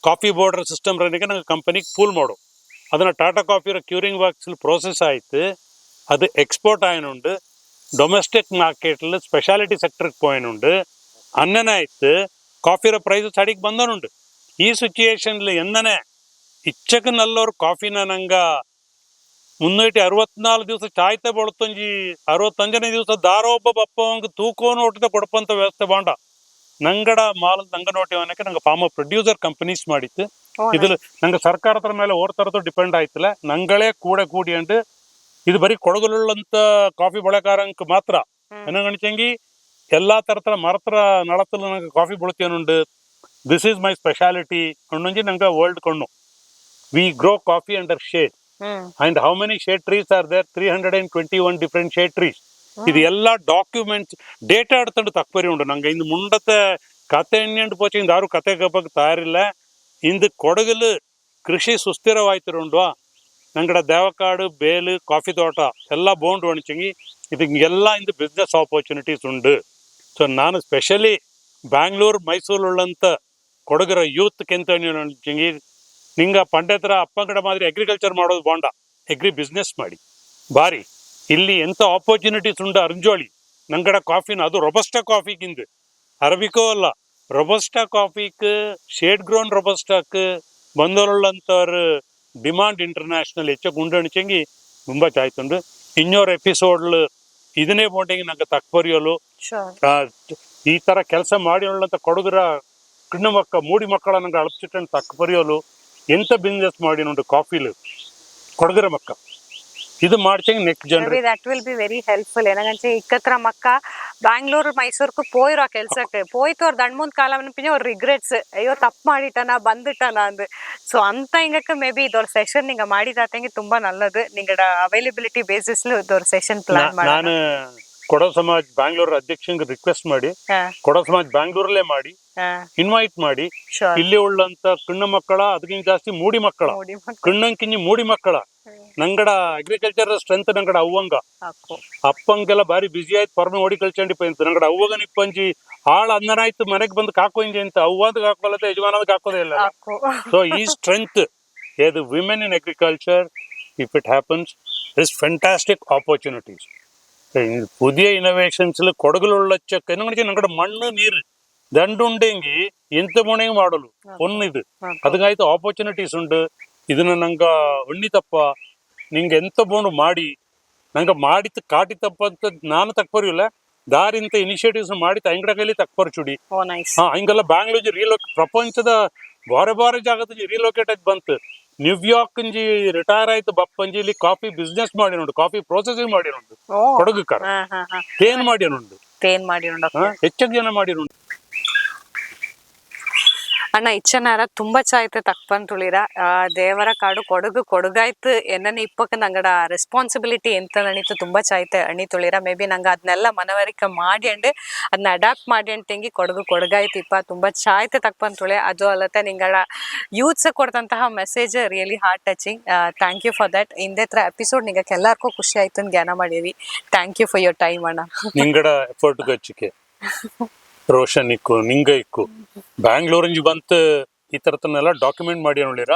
S2: ಕಾಫಿ ಬೋರ್ಡರ್ ಸಿಸ್ಟಮ್ ರನ್ನಿಗೆ ನಂಗೆ ಕಂಪನಿಗೆ ಫೂಲ್ ಮಾಡು ಅದನ್ನ ಟಾಟಾ ಕಾಫಿರ ಕ್ಯೂರಿಂಗ್ ವರ್ಕ್ಸ್ ಪ್ರೋಸೆಸ್ ಆಯ್ತು ಅದು ಎಕ್ಸ್ಪೋರ್ಟ್ ಆಯನುಂಡು ಡೊಮೆಸ್ಟಿಕ್ ಮಾರ್ಕೆಟ್ಲಿ ಸ್ಪೆಷಾಲಿಟಿ ಸೆಕ್ಟರ್ಗೆ ಪೋಯನುಂಡು ಅನ್ನನೇ ಆಯ್ತು ಕಾಫಿರ ಪ್ರೈಸ್ ಸಡಿಗೆ ಬಂದನುಂಡು ಈ ಸಿಚುಯೇಷನ್ಲಿ ಎಂದನೇ ಇಚ್ಚಕ್ಕೆ ನಲ್ಲವ್ರು ಕಾಫಿನ ನಂಗೆ 364 ದಿವಸ ಚಾಯ್ತೆ ಬಳತಂಜಿ 65ನೇ ದಿವಸ ದಾರೋ ಒಬ್ಬ ಬಪ್ಪವಂಗೆ ತೂಕೋನು ಒಟ್ಟದ ಕೊಡಪಂತ ವ್ಯವಸ್ಥೆ ಬಾಂಡ ನಂಗಡ ಮಾಲ್ ನಂಗ ನೋಟಿವನಕ್ಕೆ ನಂಗೆ ಫಾರ್ಮರ್ ಪ್ರೊಡ್ಯೂಸರ್ ಕಂಪನೀಸ್ ಮಾಡಿತ್ತು ಇದ್ರಲ್ಲಿ ನಂಗೆ ಸರ್ಕಾರದ ಮೇಲೆ ಓರ್ತರದ್ದು ಡಿಪೆಂಡ್ ಆಯ್ತಿಲ್ಲ ನಂಗಳೇ ಕೂಡಿ ಅಂಡ್ ಇದು ಬರೀ ಕೊಡಗಲುಳ್ಳಂತ ಕಾಫಿ ಬೆಳೆಗಾರಂಕ್ ಮಾತ್ರ ಏನಂಗಣಿಚಂಗಿ ಎಲ್ಲಾ ತರತರ ಮರತರ ನಳತಲು ನಂಗೆ ಕಾಫಿ ಬೆಳತಿಯನುಂಡು ದಿಸ್ ಈಸ್ ಮೈ ಸ್ಪೆಷಾಲಿಟಿ ಅನ್ನೊಂಜಿ ನಂಗೆ ವರ್ಲ್ಡ್ ಕಣ್ಣು we grow coffee under shade and how many shade trees are there 321 different shade trees ಇದು ಎಲ್ಲ ಡಾಕ್ಯುಮೆಂಟ್ಸ್ ಡೇಟಾ എടുത്തുകൊണ്ട് ತಕ್ಪರಿ ಉಂಟು ನಂಗೆ ಇಂದು ಮುಂಡത്തെ ಕತೆ ಎಣ್ಣೆಂಡು ಪೋಚೆ ಇಂದು ಯಾರು ಕತೆ ಕಪ್ಪಕ್ಕೆ ತಯಾರಿಲ್ಲ ಇಂದು ಕೊಡಗಲು ಕೃಷಿ ಸುಸ್ಥಿರವಾಯ್ತಿರುಂಡು ನಂಗಡ ದೇವಕಾಡು ಬೇಲು ಕಾಫಿ ತೋಟ ಎಲ್ಲ ಬೋಂಡು ಅಣಿಚಂಗಿ ಇದಕ್ಕೆಲ್ಲ ಇಂದು ಬಿಸ್ನೆಸ್ ಆಪರ್ಚುನಿಟೀಸ್ ಉಂಡು ಸೊ ನಾನು ಸ್ಪೆಷಲಿ ಬ್ಯಾಂಗ್ಳೂರು ಮೈಸೂರು ಉಳ್ಳಂತ ಕೊಡಗರ ಯೂತ್ ಕೆಂತ ಅಣಿಚಂಗಿ ನಿಂಗ ಪಂಡೆತರ ಅಪ್ಪಂಗಡ ಮಾದರಿ ಅಗ್ರಿಕಲ್ಚರ್ ಮಾಡೋದು ಬಾಂಡ ಅಗ್ರಿ ಬಿಸ್ನೆಸ್ ಮಾಡಿ ಬಾರಿ ಇಲ್ಲಿ ಎಂತ ಆಪರ್ಚುನಿಟೀಸ್ ಉಂಡು ಅರ್ಜೋಳಿ ನಂಗಡ ಕಾಫಿನ ಅದು ರೊಬಸ್ಟಾ ಕಾಫಿಗಿಂದು ಅರಬಿಕೋ ಅಲ್ಲ ರೊಬಸ್ಟಾ ಕಾಫಿಕ್ ಶೇಡ್ ಗ್ರೋನ್ ರೊಬಸ್ಟಾಕ್ ಬಂದೋರುಳ್ಳಂತವ್ರ ಡಿಮಾಂಡ್ ಇಂಟರ್ನ್ಯಾಷನಲ್ ಹೆಚ್ಚಕ್ಕೆ ಉಂಡು ಅಣಿಚಂಗಿ ತುಂಬಾ ಚಾಯ್ತುಂಡು ಇನ್ನೂರು ಎಪಿಸೋಡ್ಲು ಇದನ್ನೇ ಬೋಂಡೆಂಗಿ ನಂಗೆ ತಕ್ಪರಿಯಲು ಈ ತರ ಕೆಲಸ ಮಾಡಿ ಉಳ್ಳಂತ ಕೊಡಗರ ಹೆಣ್ಣು ಮೂಡಿ ಮಕ್ಕಳ ನಂಗೆ ಅಳಪಿಟ್ಟು ತಕ್ಪರಿಯಲು ಎಂತ ಬಿಸ್ನೆಸ್ ಮಾಡಿ ನೋಡು ಕಾಫಿಲು ಕೊಡಗರ ಮಕ್ಕ ಇದು ಮಾಡ್ಚಂಗೆ next generation
S1: that will be very helpful ಏನಂಗಂಚೆ ಇಕ್ಕತ್ರ ಮಕ್ಕ ಬ್ಯಾಂಗ್ಳೂರ್ ಮೈಸೂರ್ಕು ಪೋಯಿರೋ ಕೆಲ್ಸಕ್ಕೆ ಪೋಯ್ತು ಅವ್ರ ದಂಡ್ಮುಂದ್ ಕಾಲ ಪಿಂಜ ಅವ್ರ ರಿಗ್ರೆಟ್ಸ್ ಅಯ್ಯೋ ತಪ್ಪು ಮಾಡಿಟನ ಬಂದಿಟ್ಟನ ಅಂದು ಸೊ ಅಂತ ಹಿಂಗಕ್ಕೆ ಮೇ ಬಿ ಇದೊರ್ ಸೆಷನ್ ನಿಂಗ ಮಾಡಿದಾತಂಗೆ ತುಂಬಾ ನಲ್ಲದು ನಿಂಗಡ ಅವೈಲಬಿಲಿಟಿ ಬೇಸಿಸ್ಲು ಇದೊರ್ ಸೆಷನ್ ಪ್ಲಾನ್ ಮಾಡಿ
S2: ನಾನು ಕೊಡವ ಸಮಾಜ್ ಬ್ಯಾಂಗ್ಳೂರ್ ಅಧ್ಯಕ್ಷಂಗೆ ರಿಕ್ವೆಸ್ಟ್ ಮಾಡಿ ಕೊಡವ ಸಮಾಜ್ ಬ್ಯಾಂಗ್ಳೂರಲ್ಲೇ ಮಾಡಿ ಇನ್ವೈಟ್ ಮಾಡಿ ಇಲ್ಲಿ ಉಳ್ಳಂತ ಕಣ್ಣು ಮಕ್ಕಳ ಅದಕ್ಕಿಂತ ಜಾಸ್ತಿ ಮೂಡಿ ಮಕ್ಕಳ ಕಣ್ಣಂಕಿಂಜಿ ಮೂಡಿ ಮಕ್ಕಳ ನಂಗಡ ಅಗ್ರಿಕಲ್ಚರ್ ಸ್ಟ್ರೆಂತ್ ನಂಗಡ ಅವ್ವಂಗ ಅಪ್ಪಂಗೆಲ್ಲ ಬಾರಿ ಬಿಸಿ ಆಯ್ತು ಫಾರ್ಮಿಂಗ್ ಓಡಿ ಕಲ್ಚಂಡಿಪ್ಪ ನಂಗಡ ಅವ್ವಗ ನಿಪ್ಪಂಜಿ ಆಳ್ ಅನ್ನನಾಯ್ತು ಮನೆಗೆ ಬಂದು ಕಾಕೋಂಜಿ ಅಂತ ಅವ್ವಂದ್ ಹಾಕೋಲ್ಲತ್ತೆ ಯಜಮಾನದ ಹಾಕೋದೇ ಇಲ್ಲ ಸೊ ಈ ಸ್ಟ್ರೆಂತ್ ಏದು women in agriculture if it happens is fantastic opportunities புதிய இனோவேஷன்ஸ்ல கொடகுல உள்ள நங்கட மண்ணு நீர் ದಂಡುಂಡೆಂಗಿ ಎಂತ ಮೊಣೆಗೆ ಮಾಡಲು ಒನ್ನಿದು ಅದಕ್ಕಾಯ್ತು ಆಪರ್ಚುನಿಟೀಸ್ ಉಂಡು ಇದನ್ನ ನಂಗ ಉಣ್ಣಿತಪ್ಪ ನಿಂಗೆ ಎಂತ ಬೋಂಡು ಮಾಡಿ ನಂಗೆ ಮಾಡಿತ್ತು ಕಾಟಿತಪ್ಪ ಅಂತ ನಾನು ತಕ್ಪರಿಲ್ಲ ದಾರಿಂತ ಇನಿಷಿಯೇಟಿವ್ಸ್ ಮಾಡಿತ್ತು ಅಂಗಡ ಕೈಲಿ ತಕ್ಪರ್ಚುಡಿ
S1: ಓ ನೈಸ್
S2: ಹಿಂಗೆಲ್ಲ ಬ್ಯಾಂಗ್ಳೂರ್ ಪ್ರಪಂಚದ ಬಾರೆ ಬಾರೆ ಜಾಗದಲ್ಲಿ ರೀಲೊಕೇಟ್ ಆಗಿ ಬಂತು ನ್ಯೂಯಾರ್ಕ್ ಅಂಜಿ ರಿಟೈರ್ ಆಯ್ತು ಬಪ್ಪಂಜಿ ಇಲ್ಲಿ ಕಾಫಿ ಬಿಸ್ನೆಸ್ ಮಾಡಿ ನೋಡು ಕಾಫಿ ಪ್ರೊಸೆಸಿಂಗ್ ಮಾಡಿ ನೋಡು ಕೊಡಗುಕಾರ ತೇನ್ ಮಾಡಿ ನೋಡು
S1: ತೇನ್ ಮಾಡಿ
S2: ಹೆಚ್ಚಾಗಿ ಜನ ಮಾಡಿ ನೋಡು
S1: ಅಣ್ಣ ಇಚ್ಚನಾರ ತುಂಬಾ ಚಾಯ್ತು ತಕ್ಪನ್ ತುಳಿರ ದೇವರ ಕಾಡು ಕೊಡಗು ಕೊಡಗಾಯ್ತು ಎನ್ನ ಇಪ್ಪಕ್ಕ ನಂಗಡ ರೆಸ್ಪಾನ್ಸಿಬಿಲಿಟಿ ಎಂತ ನಡೀತು ತುಂಬಾ ಚಾಯ್ತೆ ಅಣಿ ತುಳಿರ ಮೇ ಬಿ ನಂಗೆ ಅದನ್ನೆಲ್ಲ ಮನವರಿಕೆ ಮಾಡಿ ಅದನ್ನ ಅಡಾಪ್ಟ್ ಮಾಡಿ ತೆಂಗಿ ಕೊಡಗು ಕೊಡಗಾಯ್ತು ಇಪ್ಪ ತುಂಬಾ ಚಾಯ್ತೆ ತಕ್ಪನ್ ತುಳಿ ಅದು ಅಲ್ಲತ್ತೆ ನಿಂಗಳ ಯೂತ್ಸ್ ಕೊಡ್ತಂತಹ message really heart touching thank you for that ಇಂದೇ ತರ ಎಪಿಸೋಡ್ ನಿಂಗೆ ಎಲ್ಲಾರ್ಗೂ ಖುಷಿ ಆಯ್ತು ಅಂತ ಜ್ಞಾನ ಮಾಡೀವಿ thank you for your time ಅಣ್ಣ
S2: ನಿಂಗಡ ಎಫರ್ಟ್ ಗಚ್ಚಿಕೆ ರೋಷನ್ ಇಕ್ಕು ನಿಂಗ ಇಕ್ಕು ಬ್ಯಾಂಗ್ಳೂರಿಂಜಿ ಬಂತು ಈ ತರತನ್ನೆಲ್ಲ ಡಾಕ್ಯುಮೆಂಟ್ ಮಾಡಿ ನೋಡಿರ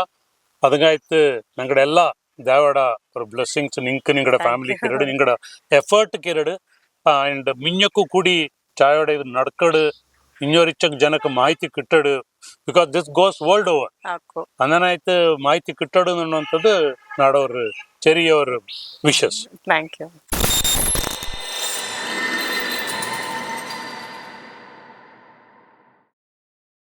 S2: ಅದಂಗಾಯ್ತು ನಂಗಡ ಎಲ್ಲ ದಾವಡ ಬ್ಲೆಸ್ಸಿಂಗ್ಸ್ ನಿಂಗಡ ಫ್ಯಾಮಿಲಿ ಕಿರಡು ನಿಂಗಡ ಎಫರ್ಟ್ ಕಿರಡು ಅಂಡ್ ಮಿಂಜಕ್ಕೂ ಕೂಡಿ ಚಾಯೋಡ ಇದು ನಡ್ಕಡು ಇನ್ನೋರಿಚ್ಚಕ್ ಜನಕ್ಕೆ ಮಾಹಿತಿ ಕಿಟ್ಟಡು because this goes world over ಅಂದನಾಯ್ತು ಮಾಹಿತಿ ಕಿಟ್ಟಡು ಅನ್ನುವಂಥದ್ದು ನಾಡೋರು ಚೆರಿಯವ್ರ ವಿಶಸ್
S1: ಥ್ಯಾಂಕ್ ಯು